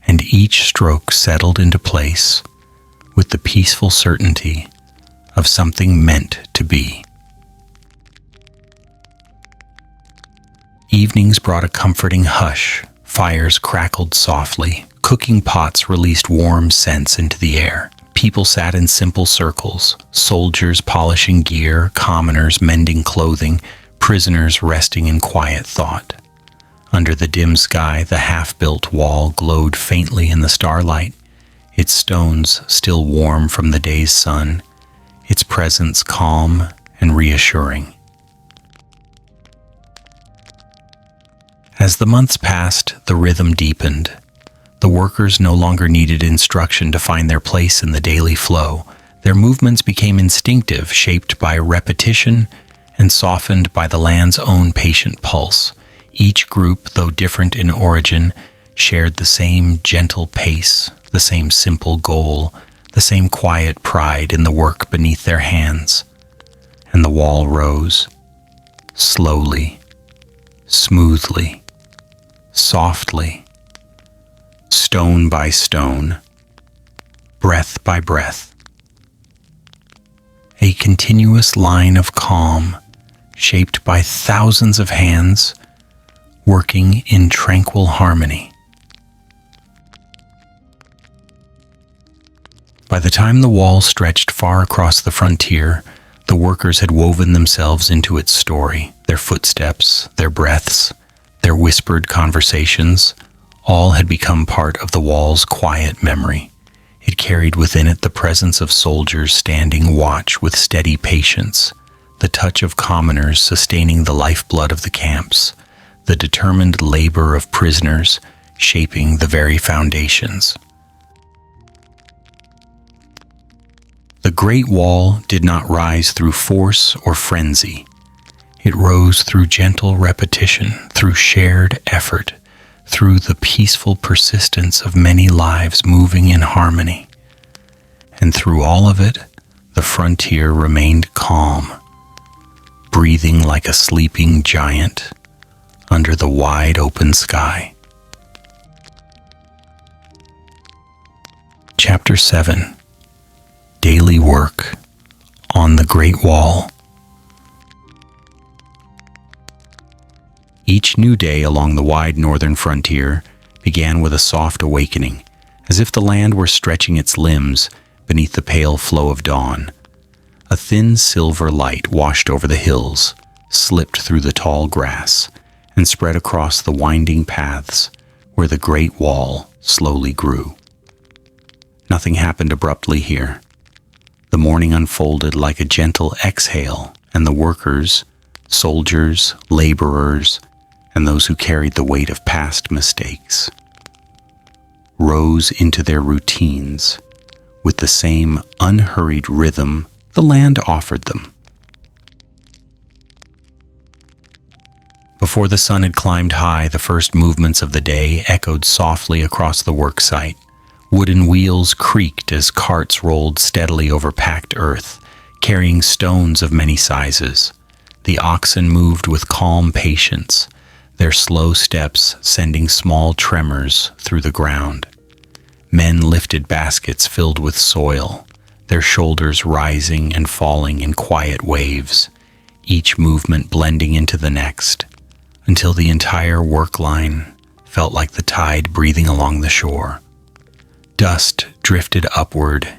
and each stroke settled into place with the peaceful certainty of something meant to be. Evenings brought a comforting hush. Fires crackled softly. Cooking pots released warm scents into the air. People sat in simple circles, soldiers polishing gear, commoners mending clothing, prisoners resting in quiet thought. Under the dim sky, the half-built wall glowed faintly in the starlight, its stones still warm from the day's sun, its presence calm and reassuring. As the months passed, the rhythm deepened. The workers no longer needed instruction to find their place in the daily flow. Their movements became instinctive, shaped by repetition and softened by the land's own patient pulse. Each group, though different in origin, shared the same gentle pace, the same simple goal, the same quiet pride in the work beneath their hands. And the wall rose, slowly, smoothly, softly, stone by stone, breath by breath. A continuous line of calm, shaped by thousands of hands, working in tranquil harmony. By the time the wall stretched far across the frontier, the workers had woven themselves into its story. Their footsteps, their breaths, their whispered conversations, all had become part of the wall's quiet memory. It carried within it the presence of soldiers standing watch with steady patience, the touch of commoners sustaining the lifeblood of the camps, the determined labor of prisoners shaping the very foundations. The Great Wall did not rise through force or frenzy. It rose through gentle repetition, through shared effort, through the peaceful persistence of many lives moving in harmony. And through all of it, the frontier remained calm, breathing like a sleeping giant under the wide open sky. Chapter 7. Daily Work on the Great Wall. Each new day along the wide northern frontier began with a soft awakening, as if the land were stretching its limbs beneath the pale flow of dawn. A thin silver light washed over the hills, slipped through the tall grass, and spread across the winding paths where the Great Wall slowly grew. Nothing happened abruptly here. The morning unfolded like a gentle exhale, and the workers, soldiers, laborers, and those who carried the weight of past mistakes, rose into their routines with the same unhurried rhythm the land offered them. Before the sun had climbed high, the first movements of the day echoed softly across the work site. Wooden wheels creaked as carts rolled steadily over packed earth, carrying stones of many sizes. The oxen moved with calm patience, their slow steps sending small tremors through the ground. Men lifted baskets filled with soil, their shoulders rising and falling in quiet waves, each movement blending into the next, until the entire work line felt like the tide breathing along the shore. Dust drifted upward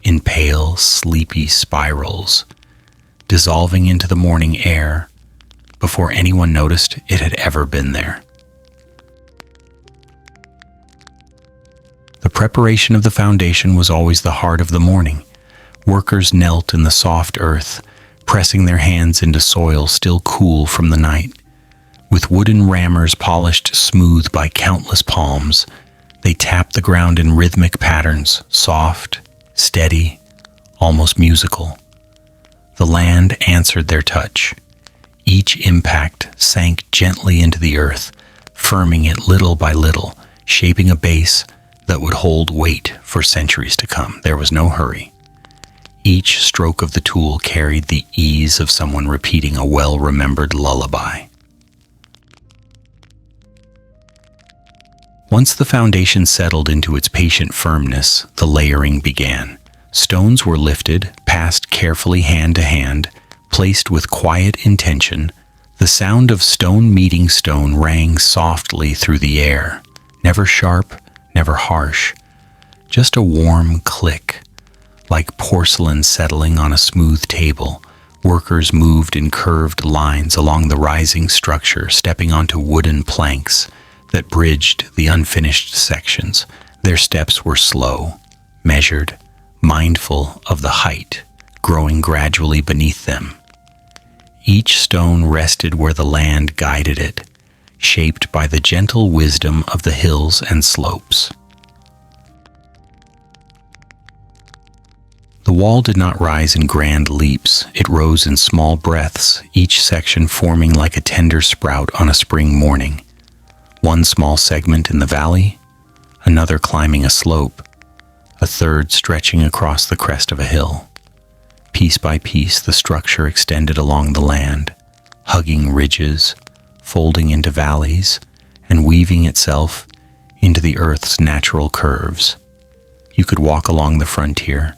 in pale, sleepy spirals, dissolving into the morning air before anyone noticed it had ever been there. The preparation of the foundation was always the heart of the morning. Workers knelt in the soft earth, pressing their hands into soil still cool from the night. With wooden rammers polished smooth by countless palms, they tapped the ground in rhythmic patterns, soft, steady, almost musical. The land answered their touch. Each impact sank gently into the earth, firming it little by little, shaping a base that would hold weight for centuries to come. There was no hurry. Each stroke of the tool carried the ease of someone repeating a well-remembered lullaby. Once the foundation settled into its patient firmness, the layering began. Stones were lifted, passed carefully hand to hand, placed with quiet intention. The sound of stone meeting stone rang softly through the air, never sharp, never harsh, just a warm click. Like porcelain settling on a smooth table, workers moved in curved lines along the rising structure, stepping onto wooden planks that bridged the unfinished sections. Their steps were slow, measured, mindful of the height growing gradually beneath them. Each stone rested where the land guided it, shaped by the gentle wisdom of the hills and slopes. The wall did not rise in grand leaps. It rose in small breaths, each section forming like a tender sprout on a spring morning. One small segment in the valley, another climbing a slope, a third stretching across the crest of a hill. Piece by piece, the structure extended along the land, hugging ridges, folding into valleys, and weaving itself into the earth's natural curves. You could walk along the frontier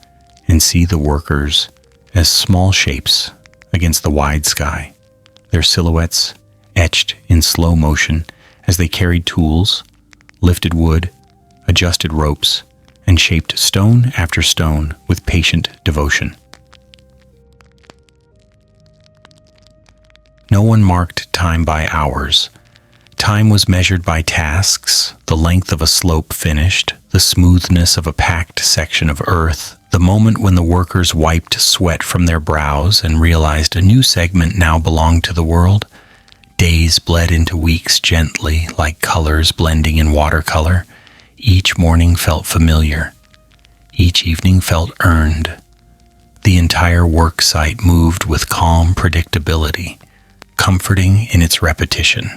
and see the workers as small shapes against the wide sky, their silhouettes etched in slow motion as they carried tools, lifted wood, adjusted ropes, and shaped stone after stone with patient devotion. No one marked time by hours. Time was measured by tasks, the length of a slope finished, the smoothness of a packed section of earth, the moment when the workers wiped sweat from their brows and realized a new segment now belonged to the world. Days bled into weeks gently, like colors blending in watercolor. Each morning felt familiar. Each evening felt earned. The entire work site moved with calm predictability, comforting in its repetition.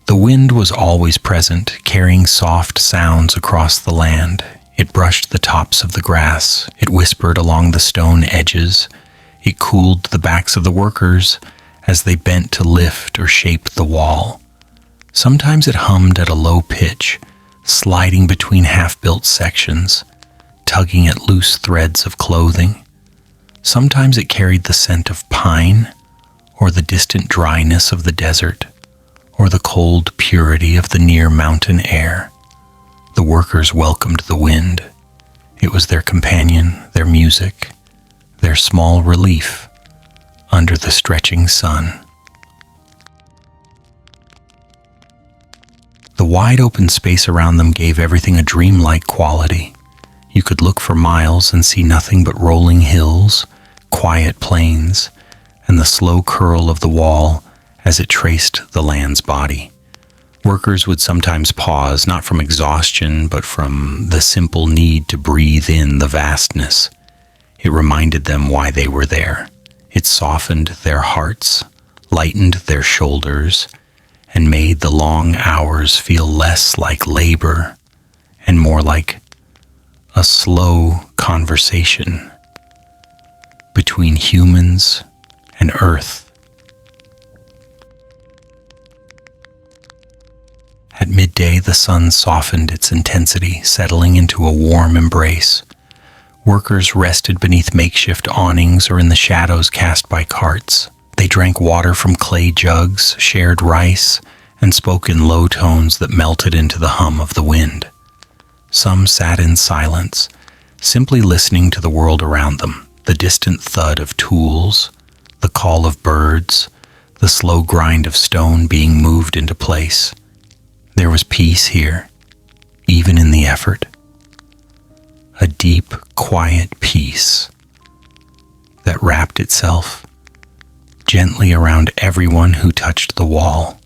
The wind was always present, carrying soft sounds across the land. It brushed the tops of the grass. It whispered along the stone edges. It cooled the backs of the workers as they bent to lift or shape the wall. Sometimes it hummed at a low pitch, sliding between half-built sections, tugging at loose threads of clothing. Sometimes it carried the scent of pine, or the distant dryness of the desert, or the cold purity of the near mountain air. The workers welcomed the wind. It was their companion, their music, their small relief under the stretching sun. The wide open space around them gave everything a dreamlike quality. You could look for miles and see nothing but rolling hills, quiet plains, and the slow curl of the wall as it traced the land's body. Workers would sometimes pause, not from exhaustion, but from the simple need to breathe in the vastness. It reminded them why they were there. It softened their hearts, lightened their shoulders, and made the long hours feel less like labor and more like a slow conversation between humans and Earth. At midday, the sun softened its intensity, settling into a warm embrace. Workers rested beneath makeshift awnings or in the shadows cast by carts. They drank water from clay jugs, shared rice, and spoke in low tones that melted into the hum of the wind. Some sat in silence, simply listening to the world around them, the distant thud of tools, the call of birds, the slow grind of stone being moved into place. There was peace here, even in the effort. A deep, quiet peace that wrapped itself gently around everyone who touched the wall.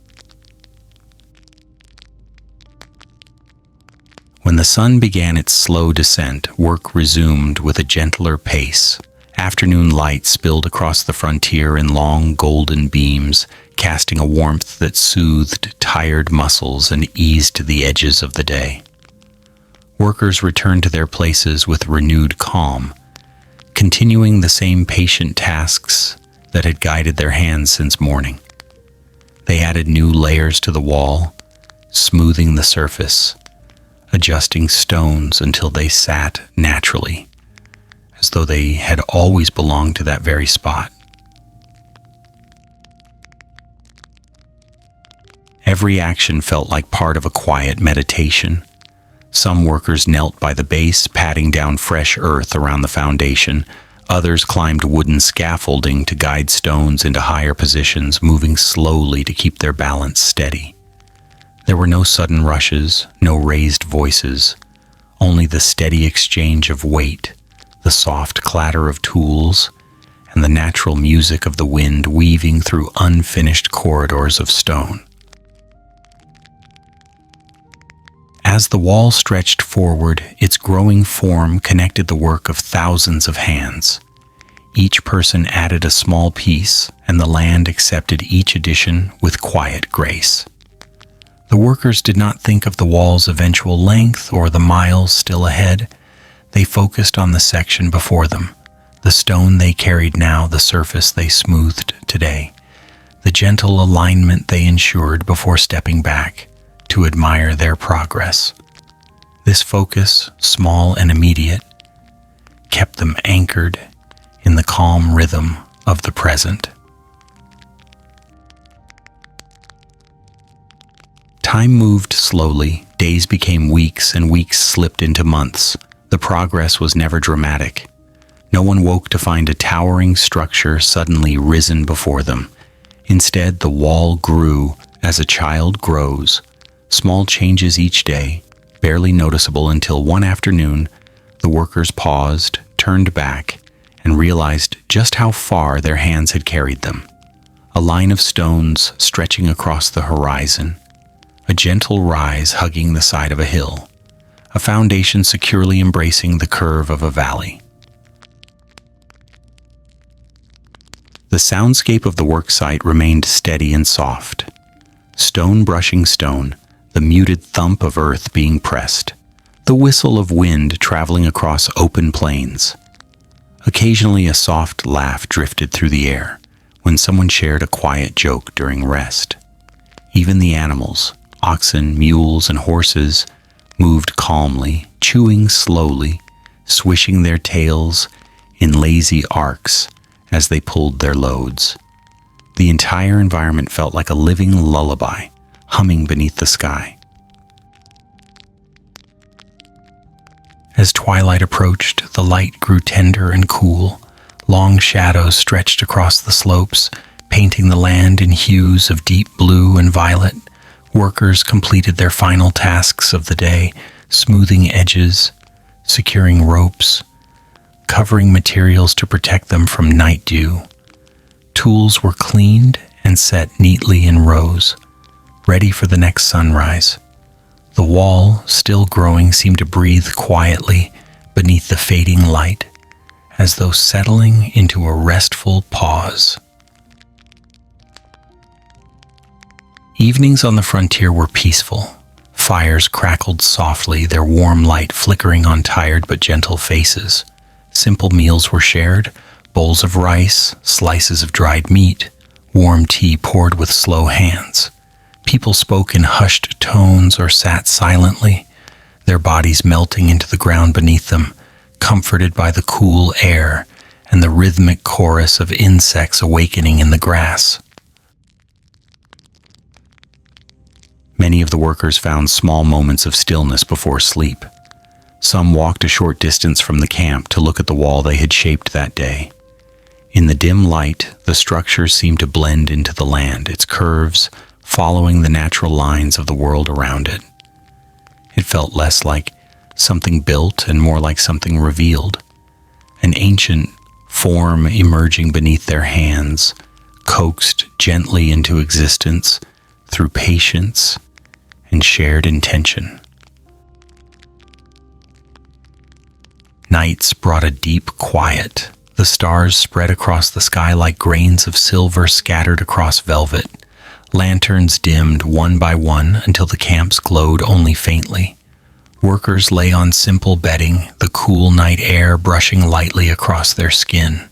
When the sun began its slow descent, work resumed with a gentler pace. Afternoon light spilled across the frontier in long golden beams, casting a warmth that soothed tired muscles and eased the edges of the day. Workers returned to their places with renewed calm, continuing the same patient tasks that had guided their hands since morning. They added new layers to the wall, smoothing the surface, adjusting stones until they sat naturally, as though they had always belonged to that very spot. Every action felt like part of a quiet meditation. Some workers knelt by the base, patting down fresh earth around the foundation. Others climbed wooden scaffolding to guide stones into higher positions, moving slowly to keep their balance steady. There were no sudden rushes, no raised voices, only the steady exchange of weight, the soft clatter of tools, and the natural music of the wind weaving through unfinished corridors of stone. As the wall stretched forward, its growing form connected the work of thousands of hands. Each person added a small piece, and the land accepted each addition with quiet grace. The workers did not think of the wall's eventual length or the miles still ahead. They focused on the section before them, the stone they carried now, the surface they smoothed today, the gentle alignment they ensured before stepping back to admire their progress. This focus, small and immediate, kept them anchored in the calm rhythm of the present. Time moved slowly, days became weeks, and weeks slipped into months. The progress was never dramatic. No one woke to find a towering structure suddenly risen before them. Instead, the wall grew as a child grows, small changes each day, barely noticeable until one afternoon, the workers paused, turned back, and realized just how far their hands had carried them. A line of stones stretching across the horizon, a gentle rise hugging the side of a hill, a foundation securely embracing the curve of a valley. The soundscape of the worksite remained steady and soft. Stone brushing stone, the muted thump of earth being pressed, the whistle of wind traveling across open plains. Occasionally a soft laugh drifted through the air when someone shared a quiet joke during rest. Even the animals, oxen, mules, and horses, moved calmly, chewing slowly, swishing their tails in lazy arcs as they pulled their loads. The entire environment felt like a living lullaby, humming beneath the sky. As twilight approached, the light grew tender and cool. Long shadows stretched across the slopes, painting the land in hues of deep blue and violet. Workers completed their final tasks of the day, smoothing edges, securing ropes, covering materials to protect them from night dew. Tools were cleaned and set neatly in rows, ready for the next sunrise. The wall, still growing, seemed to breathe quietly beneath the fading light, as though settling into a restful pause. Evenings on the frontier were peaceful. Fires crackled softly, their warm light flickering on tired but gentle faces. Simple meals were shared, bowls of rice, slices of dried meat, warm tea poured with slow hands. People spoke in hushed tones or sat silently, their bodies melting into the ground beneath them, comforted by the cool air and the rhythmic chorus of insects awakening in the grass. Many of the workers found small moments of stillness before sleep. Some walked a short distance from the camp to look at the wall they had shaped that day. In the dim light, the structure seemed to blend into the land, its curves following the natural lines of the world around it. It felt less like something built and more like something revealed, an ancient form emerging beneath their hands, coaxed gently into existence through patience and shared intention. Nights brought a deep quiet. The stars spread across the sky like grains of silver scattered across velvet. Lanterns dimmed one by one until the camps glowed only faintly. Workers lay on simple bedding, the cool night air brushing lightly across their skin.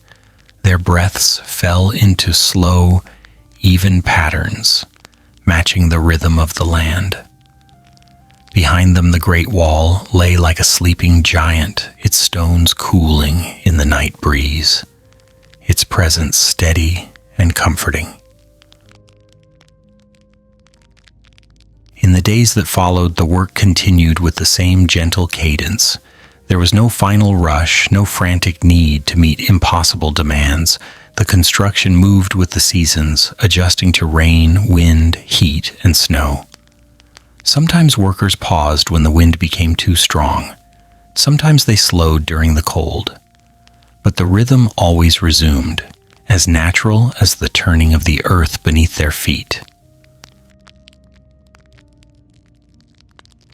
Their breaths fell into slow, even patterns, matching the rhythm of the land. Behind them, the great wall lay like a sleeping giant, its stones cooling in the night breeze, its presence steady and comforting. In the days that followed, the work continued with the same gentle cadence. There was no final rush, no frantic need to meet impossible demands. The construction moved with the seasons, adjusting to rain, wind, heat, and snow. Sometimes workers paused when the wind became too strong. Sometimes they slowed during the cold. But the rhythm always resumed, as natural as the turning of the earth beneath their feet.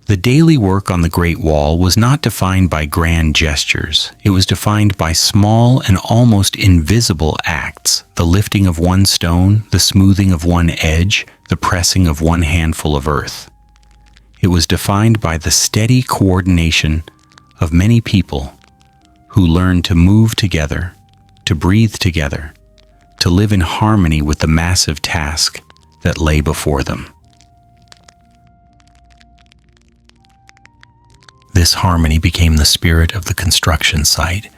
The daily work on the Great Wall was not defined by grand gestures. It was defined by small and almost invisible acts, the lifting of one stone, the smoothing of one edge, the pressing of one handful of earth. It was defined by the steady coordination of many people who learned to move together, to breathe together, to live in harmony with the massive task that lay before them. This harmony became the spirit of the construction site,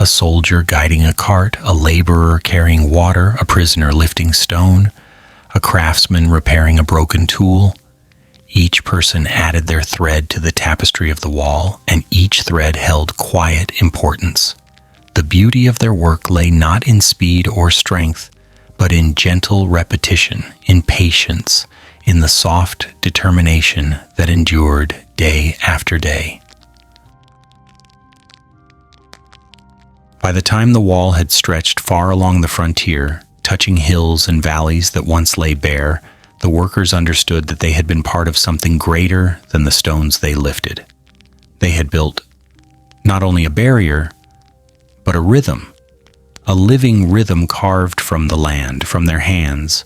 a soldier guiding a cart, a laborer carrying water, a prisoner lifting stone, a craftsman repairing a broken tool. Each person added their thread to the tapestry of the wall, and each thread held quiet importance. The beauty of their work lay not in speed or strength, but in gentle repetition, in patience, in the soft determination that endured day after day. By the time the wall had stretched far along the frontier, touching hills and valleys that once lay bare, the workers understood that they had been part of something greater than the stones they lifted. They had built not only a barrier, but a rhythm, a living rhythm carved from the land, from their hands,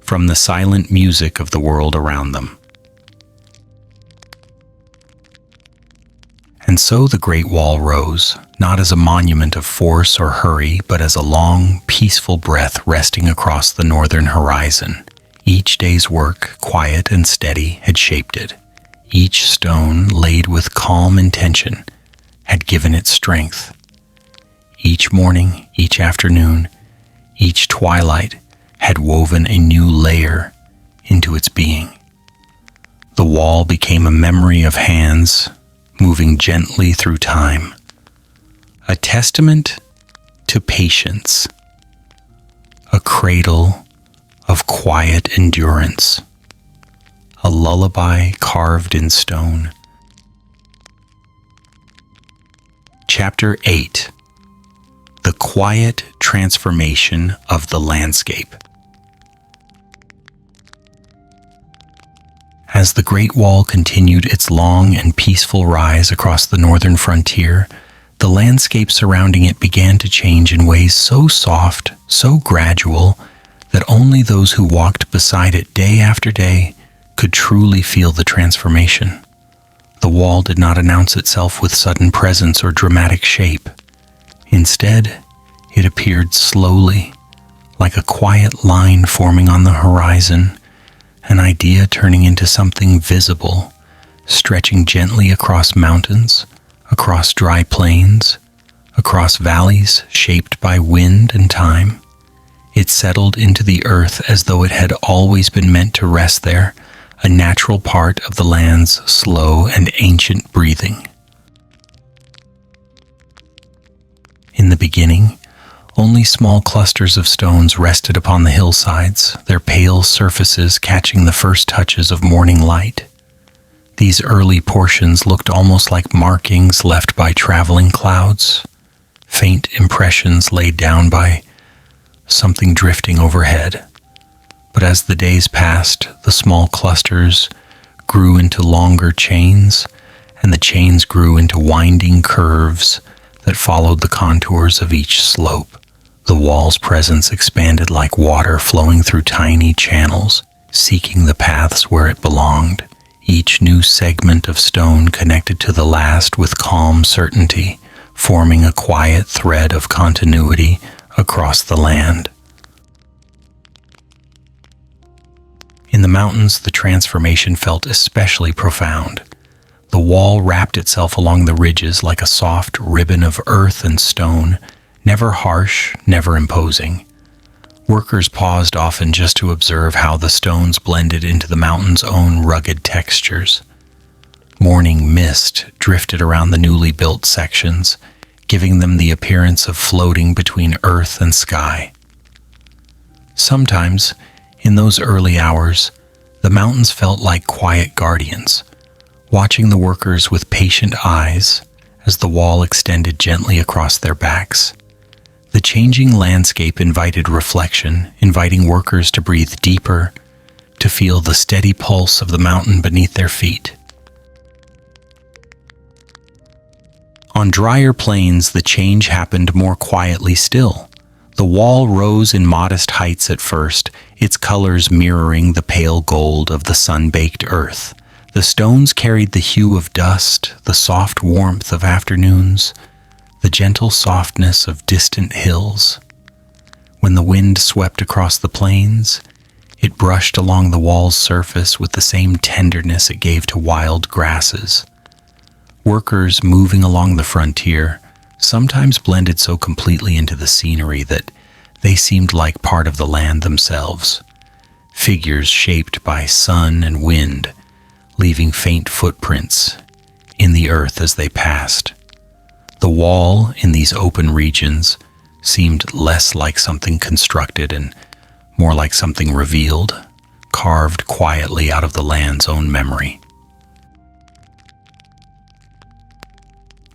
from the silent music of the world around them. And so the Great Wall rose, not as a monument of force or hurry, but as a long, peaceful breath resting across the northern horizon. Each day's work, quiet and steady, had shaped it. Each stone, laid with calm intention, had given it strength. Each morning, each afternoon, each twilight had woven a new layer into its being. The wall became a memory of hands moving gently through time, a testament to patience, a cradle of quiet endurance, a a lullaby carved in stone. Chapter 8. The Quiet Transformation of the Landscape. As the Great Wall continued its long and peaceful rise across the northern frontier, the landscape surrounding it began to change in ways so soft, so gradual, that only those who walked beside it day after day could truly feel the transformation. The wall did not announce itself with sudden presence or dramatic shape. Instead, it appeared slowly, like a quiet line forming on the horizon, an idea turning into something visible, stretching gently across mountains, across dry plains, across valleys shaped by wind and time. It settled into the earth as though it had always been meant to rest there, a natural part of the land's slow and ancient breathing. In the beginning, only small clusters of stones rested upon the hillsides, their pale surfaces catching the first touches of morning light. These early portions looked almost like markings left by traveling clouds, faint impressions laid down by something drifting overhead. But as the days passed, the small clusters grew into longer chains, and the chains grew into winding curves that followed the contours of each slope. The wall's presence expanded like water flowing through tiny channels, seeking the paths where it belonged. Each new segment of stone connected to the last with calm certainty, forming a quiet thread of continuity across the land. In the mountains, the transformation felt especially profound. The wall wrapped itself along the ridges like a soft ribbon of earth and stone, never harsh, never imposing. Workers paused often just to observe how the stones blended into the mountain's own rugged textures. Morning mist drifted around the newly built sections, giving them the appearance of floating between earth and sky. Sometimes, in those early hours, the mountains felt like quiet guardians, watching the workers with patient eyes as the wall extended gently across their backs. The changing landscape invited reflection, inviting workers to breathe deeper, to feel the steady pulse of the mountain beneath their feet. On drier plains, the change happened more quietly still. The wall rose in modest heights at first, its colors mirroring the pale gold of the sun-baked earth. The stones carried the hue of dust, the soft warmth of afternoons, the gentle softness of distant hills. When the wind swept across the plains, it brushed along the wall's surface with the same tenderness it gave to wild grasses. Workers moving along the frontier sometimes blended so completely into the scenery that they seemed like part of the land themselves, figures shaped by sun and wind, leaving faint footprints in the earth as they passed. The wall in these open regions seemed less like something constructed and more like something revealed, carved quietly out of the land's own memory.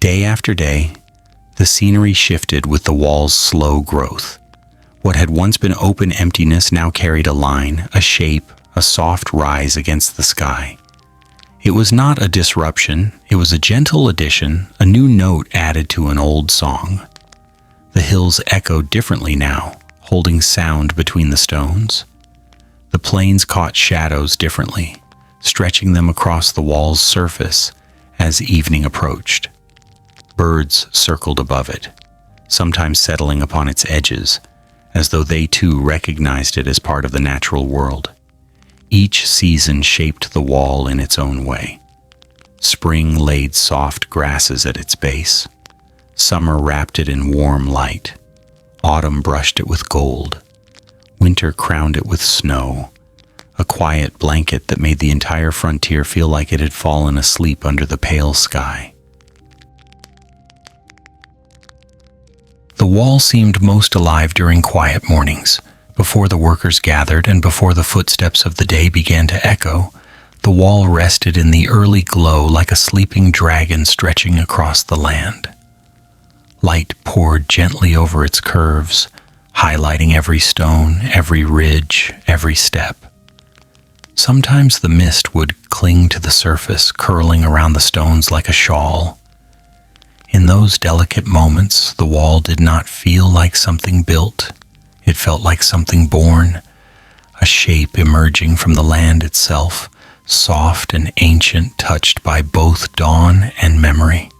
Day after day, the scenery shifted with the wall's slow growth. What had once been open emptiness now carried a line, a shape, a soft rise against the sky. It was not a disruption, it was a gentle addition, a new note added to an old song. The hills echoed differently now, holding sound between the stones. The plains caught shadows differently, stretching them across the wall's surface as evening approached. Birds circled above it, sometimes settling upon its edges, as though they too recognized it as part of the natural world. Each season shaped the wall in its own way. Spring laid soft grasses at its base. Summer wrapped it in warm light. Autumn brushed it with gold. Winter crowned it with snow, a quiet blanket that made the entire frontier feel like it had fallen asleep under the pale sky. The wall seemed most alive during quiet mornings. Before the workers gathered and before the footsteps of the day began to echo, The wall rested in the early glow like a sleeping dragon stretching across the land. Light poured gently over its curves, highlighting every stone, every ridge, every step. Sometimes the mist would cling to the surface, curling around the stones like a shawl. In those delicate moments, the wall did not feel like something built. It felt like something born, a shape emerging from the land itself, soft and ancient, touched by both dawn and memory.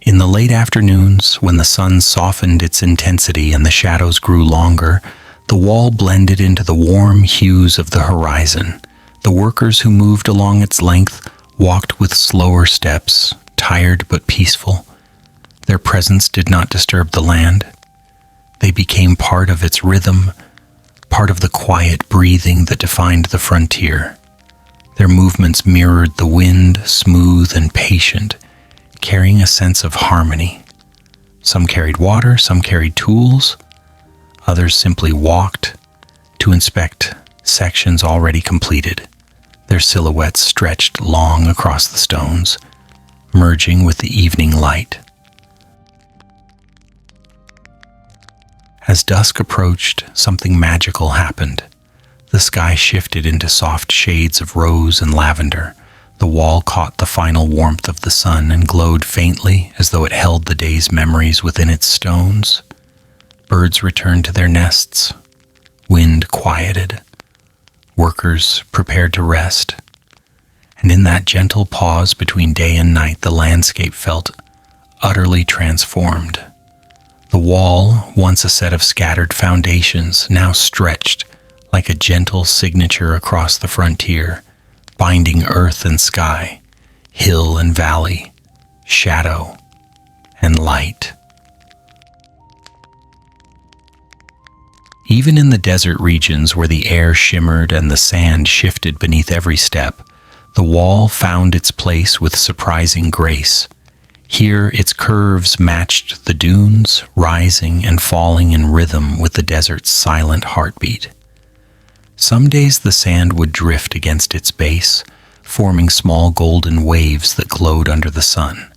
In the late afternoons, when the sun softened its intensity and the shadows grew longer, the wall blended into the warm hues of the horizon. The workers who moved along its length walked with slower steps, tired but peaceful. Their presence did not disturb the land. They became part of its rhythm, part of the quiet breathing that defined the frontier. Their movements mirrored the wind, smooth and patient, carrying a sense of harmony. Some carried water, some carried tools, others simply walked to inspect sections already completed. Their silhouettes stretched long across the stones, merging with the evening light. As dusk approached, something magical happened. The sky shifted into soft shades of rose and lavender. The wall caught the final warmth of the sun and glowed faintly as though it held the day's memories within its stones. Birds returned to their nests. Wind quieted. Workers prepared to rest. And in that gentle pause between day and night, the landscape felt utterly transformed. The wall, once a set of scattered foundations, now stretched like a gentle signature across the frontier, binding earth and sky, hill and valley, shadow and light. Even in the desert regions where the air shimmered and the sand shifted beneath every step, the wall found its place with surprising grace. Here its curves matched the dunes, rising and falling in rhythm with the desert's silent heartbeat. Some days the sand would drift against its base, forming small golden waves that glowed under the sun.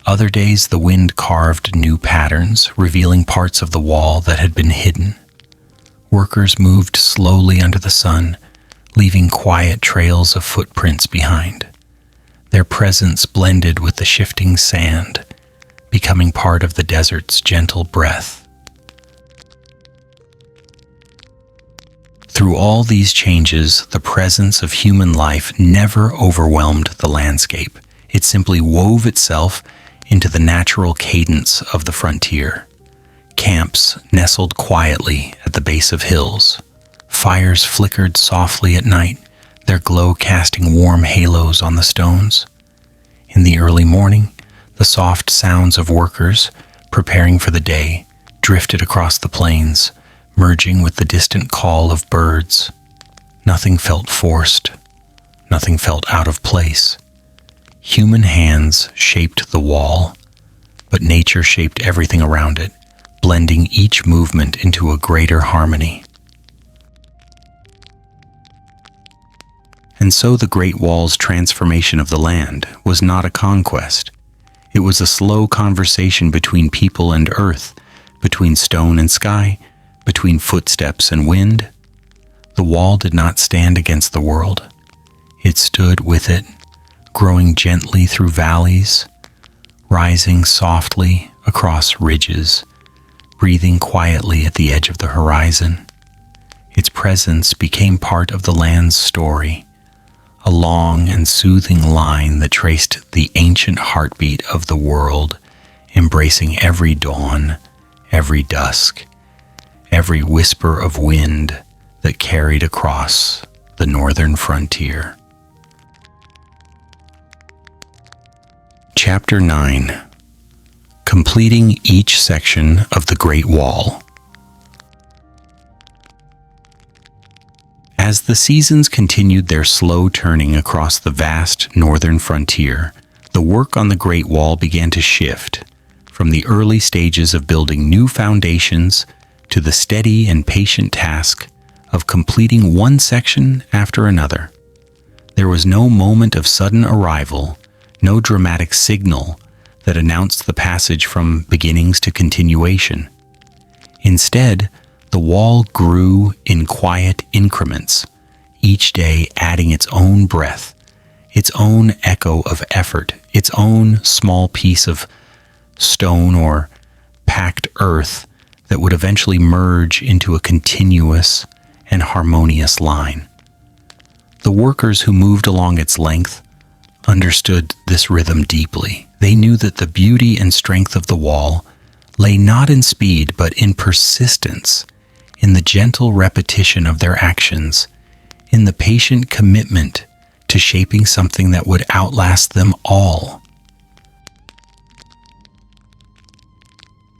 Other days the wind carved new patterns, revealing parts of the wall that had been hidden. Workers moved slowly under the sun, leaving quiet trails of footprints behind. Their presence blended with the shifting sand, becoming part of the desert's gentle breath. Through all these changes, the presence of human life never overwhelmed the landscape. It simply wove itself into the natural cadence of the frontier. Camps nestled quietly at the base of hills. Fires flickered softly at night, their glow casting warm halos on the stones. In the early morning, the soft sounds of workers preparing for the day drifted across the plains, merging with the distant call of birds. Nothing felt forced, nothing felt out of place. Human hands shaped the wall, but nature shaped everything around it, blending each movement into a greater harmony. And so the Great Wall's transformation of the land was not a conquest. It was a slow conversation between people and earth, between stone and sky, between footsteps and wind. The wall did not stand against the world. It stood with it, growing gently through valleys, rising softly across ridges, breathing quietly at the edge of the horizon. Its presence became part of the land's story, a long and soothing line that traced the ancient heartbeat of the world, embracing every dawn, every dusk, every whisper of wind that carried across the northern frontier. Chapter 9. Completing each section of the Great Wall. As the seasons continued their slow turning across the vast northern frontier, the work on the Great Wall began to shift, from the early stages of building new foundations to the steady and patient task of completing one section after another. There was no moment of sudden arrival, no dramatic signal that announced the passage from beginnings to continuation. Instead, the wall grew in quiet increments, each day adding its own breath, its own echo of effort, its own small piece of stone or packed earth that would eventually merge into a continuous and harmonious line. The workers who moved along its length understood this rhythm deeply. They knew that the beauty and strength of the wall lay not in speed but in persistence, in the gentle repetition of their actions, in the patient commitment to shaping something that would outlast them all.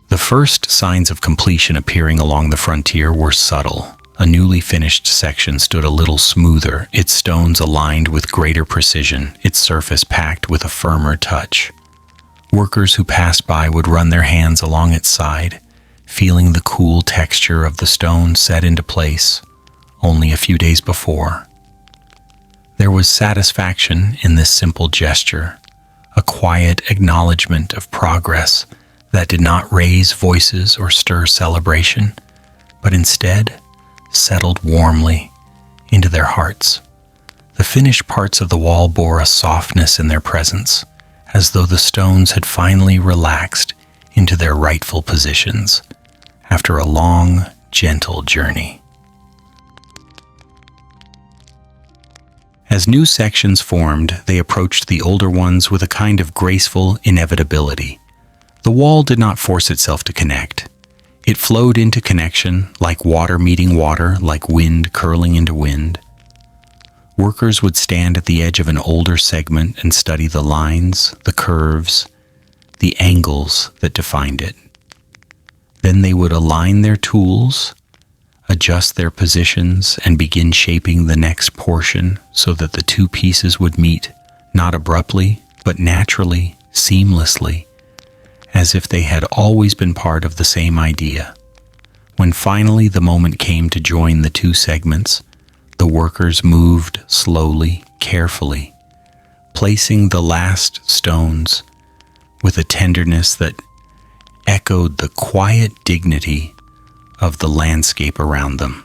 The first signs of completion appearing along the frontier were subtle. A newly finished section stood a little smoother, its stones aligned with greater precision, its surface packed with a firmer touch. Workers who passed by would run their hands along its side, feeling the cool texture of the stone set into place only a few days before. There was satisfaction in this simple gesture, a quiet acknowledgement of progress that did not raise voices or stir celebration, but instead settled warmly into their hearts. The finished parts of the wall bore a softness in their presence, as though the stones had finally relaxed into their rightful positions after a long, gentle journey. As new sections formed, they approached the older ones with a kind of graceful inevitability. The wall did not force itself to connect. It flowed into connection, like water meeting water, like wind curling into wind. Workers would stand at the edge of an older segment and study the lines, the curves, the angles that defined it. Then they would align their tools, adjust their positions, and begin shaping the next portion so that the two pieces would meet, not abruptly, but naturally, seamlessly, as if they had always been part of the same idea. When finally the moment came to join the two segments, the workers moved slowly, carefully, placing the last stones with a tenderness that echoed the quiet dignity of the landscape around them.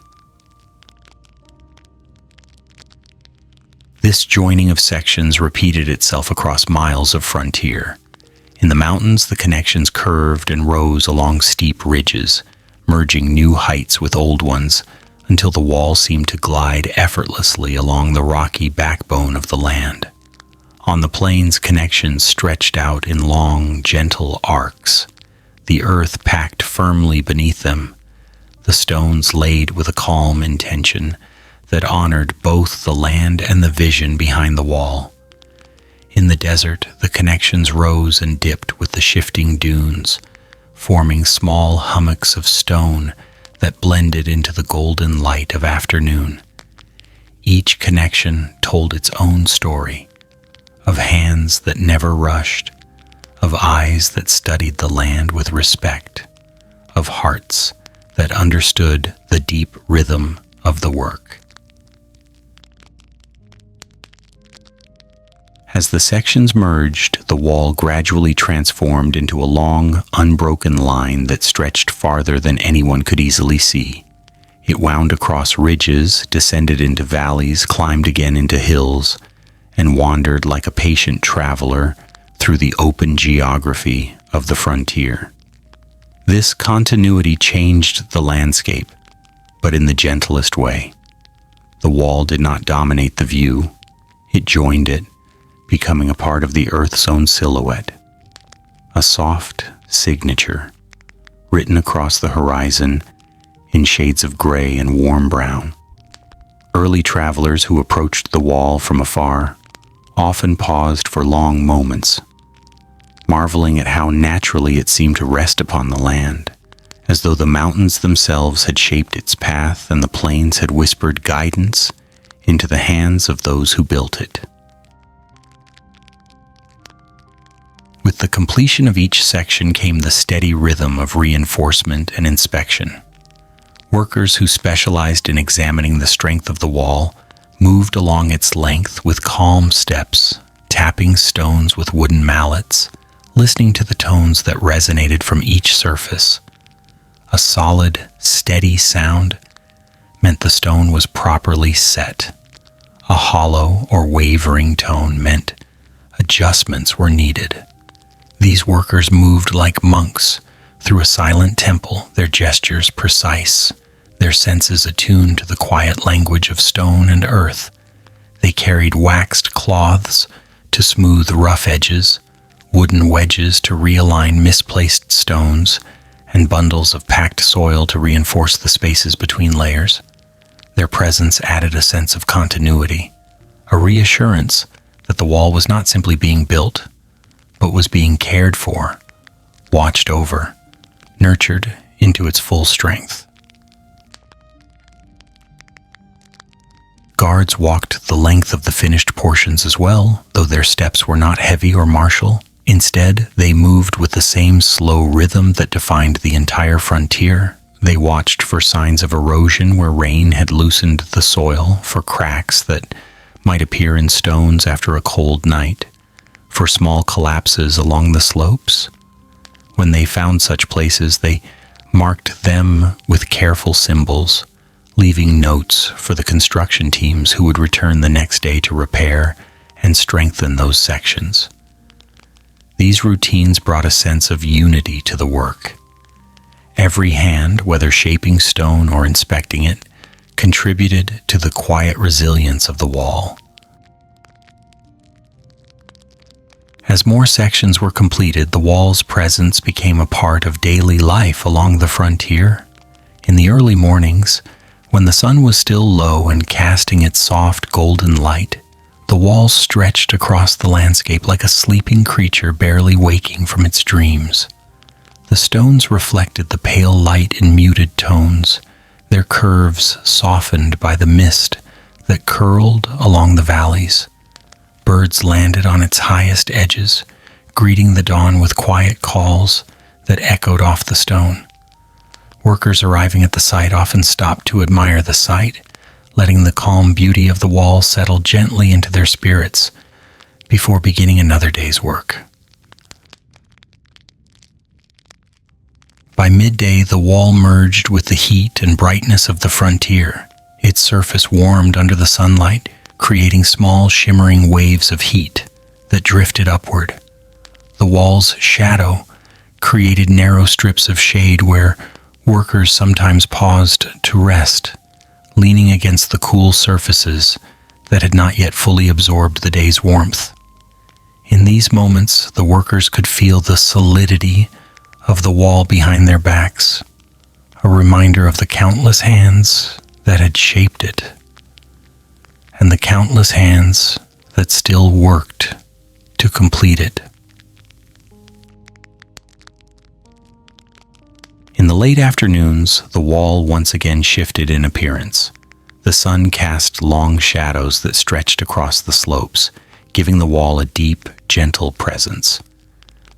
This joining of sections repeated itself across miles of frontier. In the mountains, the connections curved and rose along steep ridges, merging new heights with old ones until the wall seemed to glide effortlessly along the rocky backbone of the land. On the plains, connections stretched out in long, gentle arcs, the earth packed firmly beneath them, the stones laid with a calm intention that honored both the land and the vision behind the wall. In the desert, the connections rose and dipped with the shifting dunes, forming small hummocks of stone that blended into the golden light of afternoon. Each connection told its own story, of hands that never rushed, of eyes that studied the land with respect, of hearts that understood the deep rhythm of the work. As the sections merged, the wall gradually transformed into a long, unbroken line that stretched farther than anyone could easily see. It wound across ridges, descended into valleys, climbed again into hills, and wandered like a patient traveler through the open geography of the frontier. This continuity changed the landscape, but in the gentlest way. The wall did not dominate the view, it joined it, becoming a part of the Earth's own silhouette, a soft signature, written across the horizon in shades of gray and warm brown. Early travelers who approached the wall from afar often paused for long moments, marveling at how naturally it seemed to rest upon the land, as though the mountains themselves had shaped its path and the plains had whispered guidance into the hands of those who built it. With the completion of each section came the steady rhythm of reinforcement and inspection. Workers who specialized in examining the strength of the wall moved along its length with calm steps, tapping stones with wooden mallets, listening to the tones that resonated from each surface. A solid, steady sound meant the stone was properly set. A hollow or wavering tone meant adjustments were needed. These workers moved like monks through a silent temple, their gestures precise, their senses attuned to the quiet language of stone and earth. They carried waxed cloths to smooth rough edges, wooden wedges to realign misplaced stones, and bundles of packed soil to reinforce the spaces between layers. Their presence added a sense of continuity, a reassurance that the wall was not simply being built, but was being cared for, watched over, nurtured into its full strength. Guards walked the length of the finished portions as well, though their steps were not heavy or martial. Instead, they moved with the same slow rhythm that defined the entire frontier. They watched for signs of erosion where rain had loosened the soil, for cracks that might appear in stones after a cold night, for small collapses along the slopes. When they found such places, they marked them with careful symbols, leaving notes for the construction teams who would return the next day to repair and strengthen those sections. These routines brought a sense of unity to the work. Every hand, whether shaping stone or inspecting it, contributed to the quiet resilience of the wall. As more sections were completed, the wall's presence became a part of daily life along the frontier. In the early mornings, when the sun was still low and casting its soft golden light, the wall stretched across the landscape like a sleeping creature barely waking from its dreams. The stones reflected the pale light in muted tones, their curves softened by the mist that curled along the valleys. Birds landed on its highest edges, greeting the dawn with quiet calls that echoed off the stone. Workers arriving at the site often stopped to admire the sight, letting the calm beauty of the wall settle gently into their spirits before beginning another day's work. By midday, the wall merged with the heat and brightness of the frontier. Its surface warmed under the sunlight, creating small shimmering waves of heat that drifted upward. The wall's shadow created narrow strips of shade where workers sometimes paused to rest, leaning against the cool surfaces that had not yet fully absorbed the day's warmth. In these moments, the workers could feel the solidity of the wall behind their backs, a reminder of the countless hands that had shaped it, and the countless hands that still worked to complete it. In the late afternoons, the wall once again shifted in appearance. The sun cast long shadows that stretched across the slopes, giving the wall a deep, gentle presence.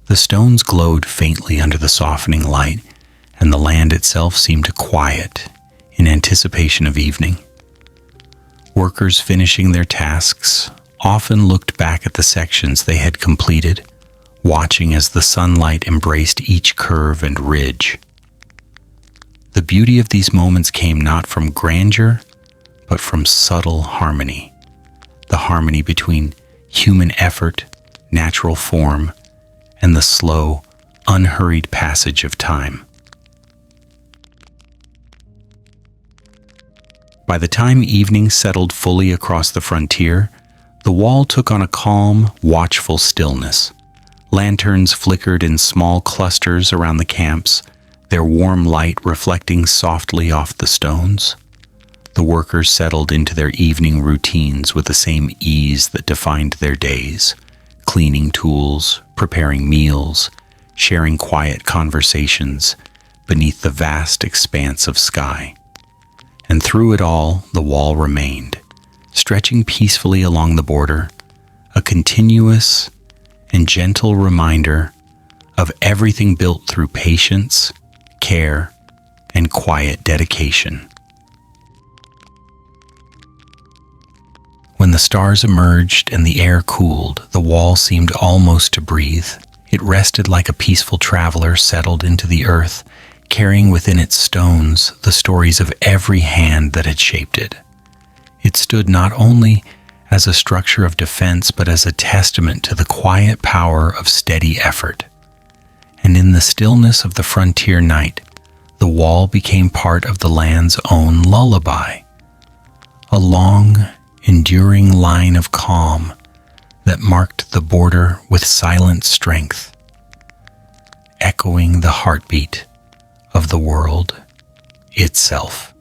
The stones glowed faintly under the softening light, and the land itself seemed quiet in anticipation of evening. Workers finishing their tasks often looked back at the sections they had completed, watching as the sunlight embraced each curve and ridge. The beauty of these moments came not from grandeur, but from subtle harmony, the harmony between human effort, natural form, and the slow, unhurried passage of time. By the time evening settled fully across the frontier, the wall took on a calm, watchful stillness. Lanterns flickered in small clusters around the camps, their warm light reflecting softly off the stones. The workers settled into their evening routines with the same ease that defined their days, cleaning tools, preparing meals, sharing quiet conversations beneath the vast expanse of sky. And through it all, the wall remained, stretching peacefully along the border, a continuous and gentle reminder of everything built through patience, care, and quiet dedication. When the stars emerged and the air cooled, the wall seemed almost to breathe. It rested like a peaceful traveler settled into the earth, carrying within its stones the stories of every hand that had shaped it. It stood not only as a structure of defense, but as a testament to the quiet power of steady effort. And in the stillness of the frontier night, the wall became part of the land's own lullaby, a long, enduring line of calm that marked the border with silent strength, echoing the heartbeat of the world itself.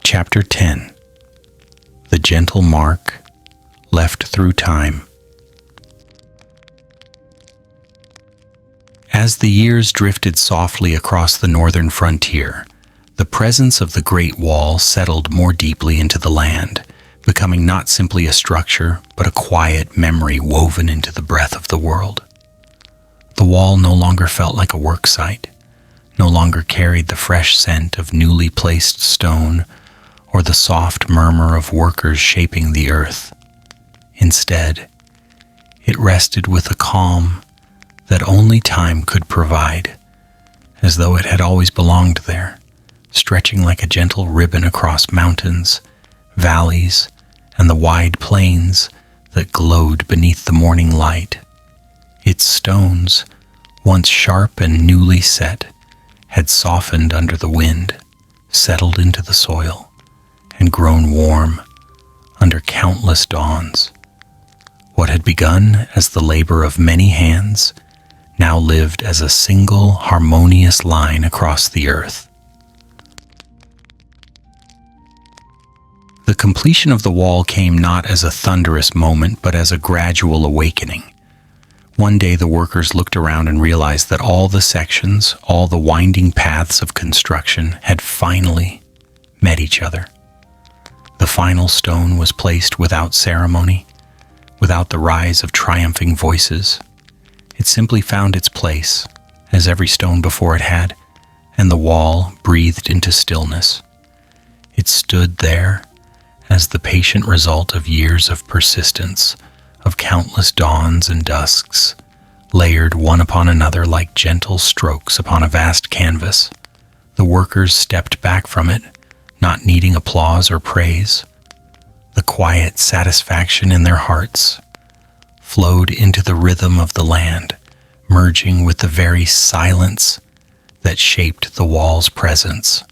Chapter 10. The Gentle Mark Left Through Time. As the years drifted softly across the northern frontier, the presence of the Great Wall settled more deeply into the land, becoming not simply a structure, but a quiet memory woven into the breath of the world. The wall no longer felt like a work site, no longer carried the fresh scent of newly placed stone or the soft murmur of workers shaping the earth. Instead, it rested with a calm that only time could provide, as though it had always belonged there, stretching like a gentle ribbon across mountains, valleys, and the wide plains that glowed beneath the morning light. Its stones, once sharp and newly set, had softened under the wind, settled into the soil, and grown warm under countless dawns. What had begun as the labor of many hands now lived as a single harmonious line across the earth. The completion of the wall came not as a thunderous moment, but as a gradual awakening. One day the workers looked around and realized that all the sections, all the winding paths of construction had finally met each other. The final stone was placed without ceremony, without the rise of triumphing voices. It simply found its place, as every stone before it had, and the wall breathed into stillness. It stood there as the patient result of years of persistence, of countless dawns and dusks, layered one upon another like gentle strokes upon a vast canvas. The workers stepped back from it, not needing applause or praise. The quiet satisfaction in their hearts flowed into the rhythm of the land, merging with the very silence that shaped the wall's presence.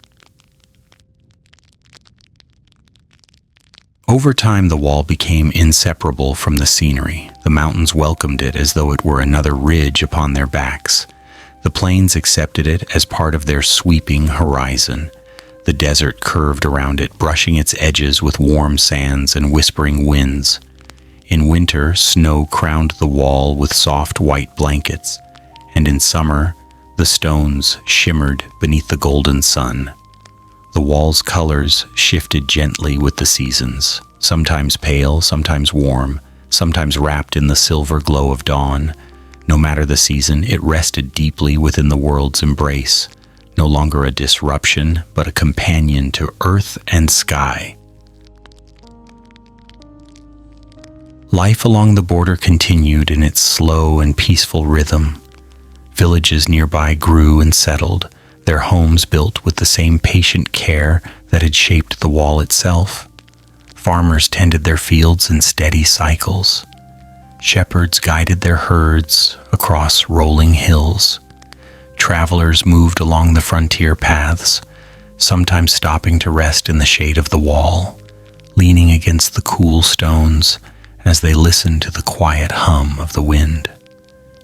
Over time, the wall became inseparable from the scenery. The mountains welcomed it as though it were another ridge upon their backs. The plains accepted it as part of their sweeping horizon. The desert curved around it, brushing its edges with warm sands and whispering winds. In winter, snow crowned the wall with soft white blankets, and in summer, the stones shimmered beneath the golden sun. The wall's colors shifted gently with the seasons, sometimes pale, sometimes warm, sometimes wrapped in the silver glow of dawn. No matter the season, it rested deeply within the world's embrace, no longer a disruption, but a companion to earth and sky. Life along the border continued in its slow and peaceful rhythm. Villages nearby grew and settled, their homes built with the same patient care that had shaped the wall itself. Farmers tended their fields in steady cycles. Shepherds guided their herds across rolling hills. Travelers moved along the frontier paths, sometimes stopping to rest in the shade of the wall, leaning against the cool stones as they listened to the quiet hum of the wind.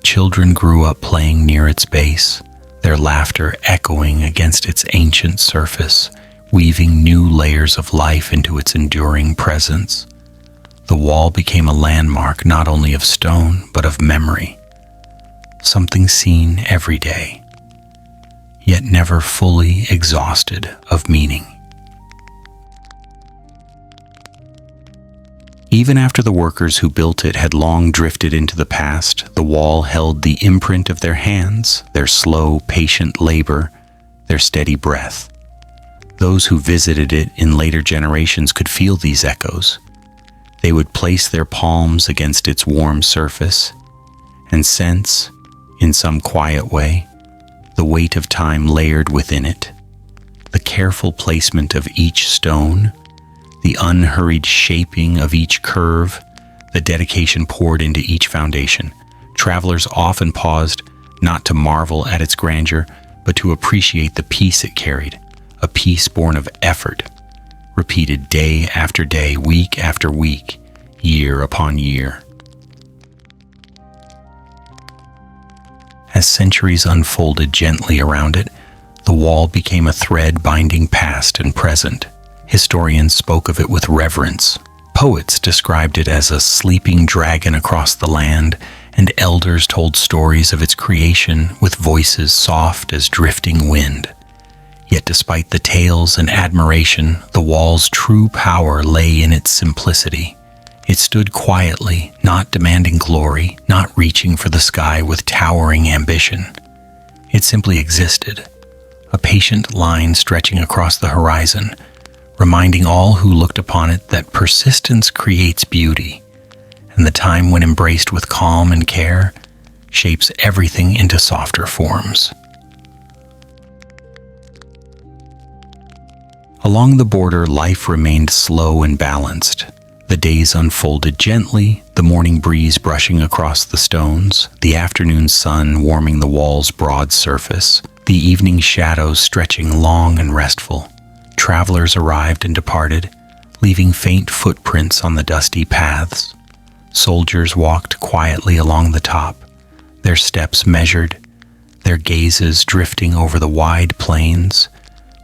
Children grew up playing near its base, their laughter echoing against its ancient surface, weaving new layers of life into its enduring presence. The wall became a landmark not only of stone, but of memory, something seen every day, yet never fully exhausted of meaning. Even after the workers who built it had long drifted into the past, the wall held the imprint of their hands, their slow, patient labor, their steady breath. Those who visited it in later generations could feel these echoes. They would place their palms against its warm surface and sense, in some quiet way, the weight of time layered within it. The careful placement of each stone, the unhurried shaping of each curve, the dedication poured into each foundation. Travelers often paused not to marvel at its grandeur, but to appreciate the peace it carried, a peace born of effort, repeated day after day, week after week, year upon year. As centuries unfolded gently around it, the wall became a thread binding past and present. Historians spoke of it with reverence. Poets described it as a sleeping dragon across the land, and elders told stories of its creation with voices soft as drifting wind. Yet despite the tales and admiration, the wall's true power lay in its simplicity. It stood quietly, not demanding glory, not reaching for the sky with towering ambition. It simply existed, a patient line stretching across the horizon, reminding all who looked upon it that persistence creates beauty, and the time when embraced with calm and care shapes everything into softer forms. Along the border, life remained slow and balanced. The days unfolded gently, the morning breeze brushing across the stones, the afternoon sun warming the wall's broad surface, the evening shadows stretching long and restful. Travelers arrived and departed, leaving faint footprints on the dusty paths. Soldiers walked quietly along the top, their steps measured, their gazes drifting over the wide plains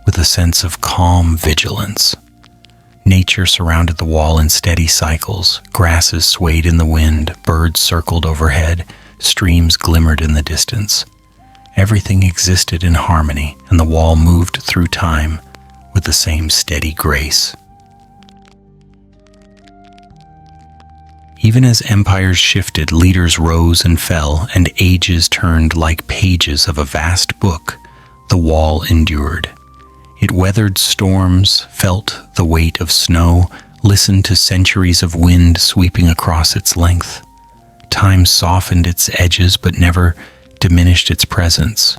with a sense of calm vigilance. Nature surrounded the wall in steady cycles. Grasses swayed in the wind, birds circled overhead, streams glimmered in the distance. Everything existed in harmony, and the wall moved through time with the same steady grace. Even as empires shifted, leaders rose and fell, and ages turned like pages of a vast book, the wall endured. It weathered storms, felt the weight of snow, listened to centuries of wind sweeping across its length. Time softened its edges but never diminished its presence.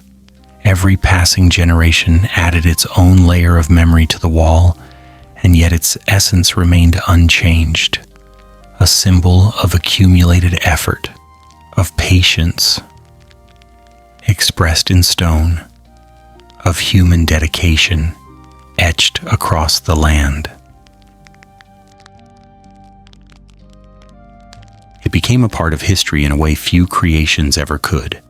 Every passing generation added its own layer of memory to the wall, and yet its essence remained unchanged. A symbol of accumulated effort, of patience, expressed in stone, of human dedication, etched across the land. It became a part of history in a way few creations ever could.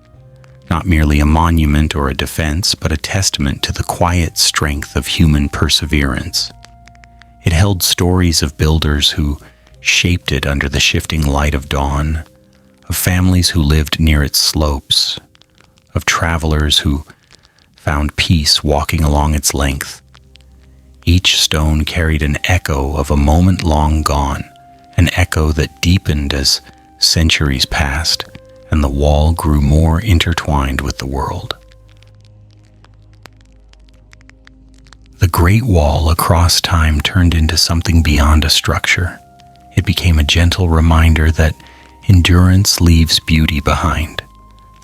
Not merely a monument or a defense, but a testament to the quiet strength of human perseverance. It held stories of builders who shaped it under the shifting light of dawn, of families who lived near its slopes, of travelers who found peace walking along its length. Each stone carried an echo of a moment long gone, an echo that deepened as centuries passed, and the wall grew more intertwined with the world. The Great Wall across time turned into something beyond a structure. It became a gentle reminder that endurance leaves beauty behind,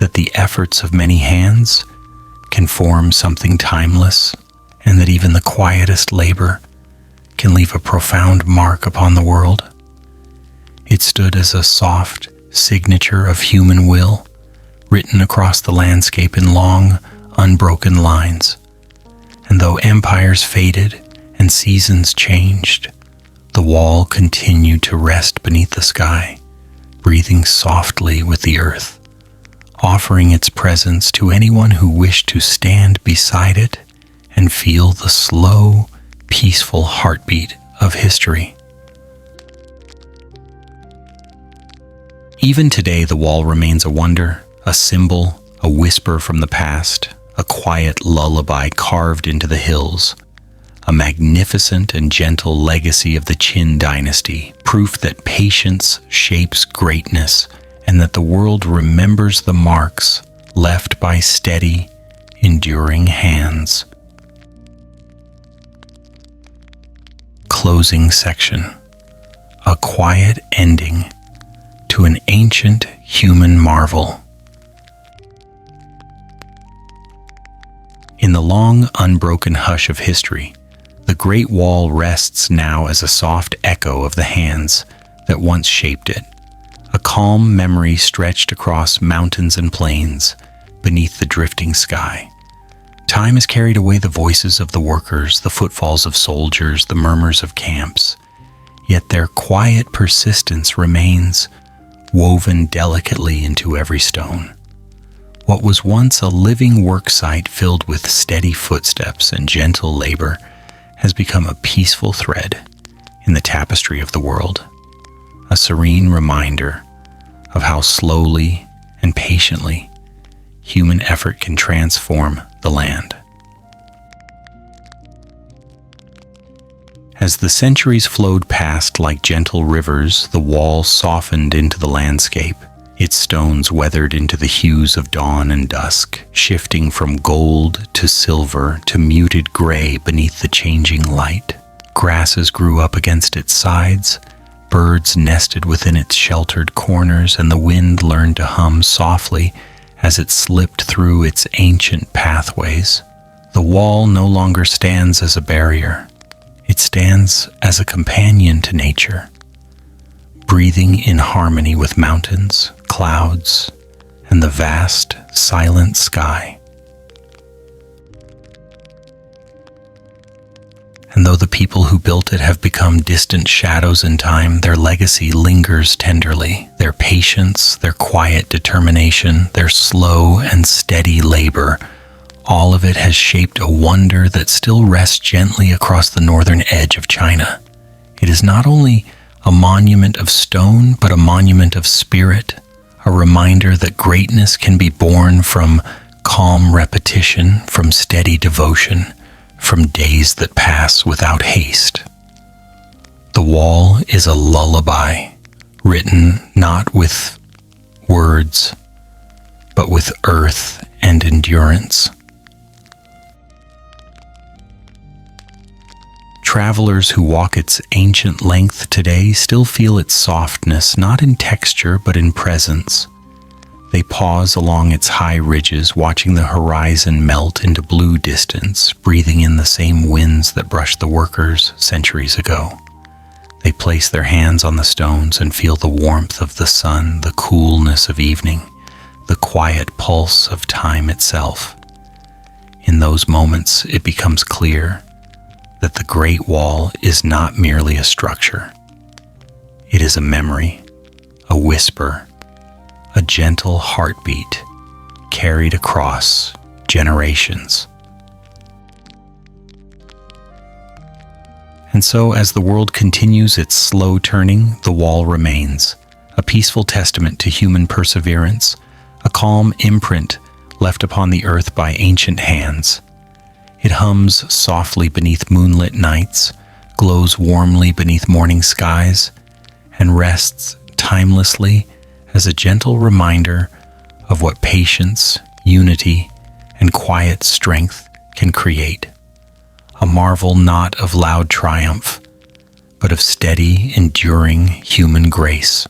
that the efforts of many hands can form something timeless, and that even the quietest labor can leave a profound mark upon the world. It stood as a soft signature of human will, written across the landscape in long, unbroken lines. And though empires faded and seasons changed, the wall continued to rest beneath the sky, breathing softly with the earth, offering its presence to anyone who wished to stand beside it and feel the slow, peaceful heartbeat of history. Even today, the wall remains a wonder, a symbol, a whisper from the past, a quiet lullaby carved into the hills, a magnificent and gentle legacy of the Qin dynasty, proof that patience shapes greatness and that the world remembers the marks left by steady, enduring hands. Closing section. A quiet ending to an ancient human marvel. In the long, unbroken hush of history, the Great Wall rests now as a soft echo of the hands that once shaped it, a calm memory stretched across mountains and plains beneath the drifting sky. Time has carried away the voices of the workers, the footfalls of soldiers, the murmurs of camps, yet their quiet persistence remains, woven delicately into every stone. What was once a living worksite filled with steady footsteps and gentle labor has become a peaceful thread in the tapestry of the world, a serene reminder of how slowly and patiently human effort can transform the land. As the centuries flowed past like gentle rivers, the wall softened into the landscape, its stones weathered into the hues of dawn and dusk, shifting from gold to silver to muted gray beneath the changing light. Grasses grew up against its sides, birds nested within its sheltered corners, and the wind learned to hum softly as it slipped through its ancient pathways. The wall no longer stands as a barrier. It stands as a companion to nature, breathing in harmony with mountains, clouds, and the vast, silent sky. And though the people who built it have become distant shadows in time, their legacy lingers tenderly. Their patience, their quiet determination, their slow and steady labor, all of it has shaped a wonder that still rests gently across the northern edge of China. It is not only a monument of stone, but a monument of spirit, a reminder that greatness can be born from calm repetition, from steady devotion, from days that pass without haste. The wall is a lullaby, written not with words, but with earth and endurance. Travelers who walk its ancient length today still feel its softness, not in texture but in presence. They pause along its high ridges, watching the horizon melt into blue distance, breathing in the same winds that brushed the workers centuries ago. They place their hands on the stones and feel the warmth of the sun, the coolness of evening, the quiet pulse of time itself. In those moments, it becomes clear that the Great Wall is not merely a structure. It is a memory, a whisper, a gentle heartbeat carried across generations. And so, as the world continues its slow turning, the wall remains, a peaceful testament to human perseverance, a calm imprint left upon the earth by ancient hands. It hums softly beneath moonlit nights, glows warmly beneath morning skies, and rests timelessly as a gentle reminder of what patience, unity, and quiet strength can create. A marvel not of loud triumph, but of steady, enduring human grace.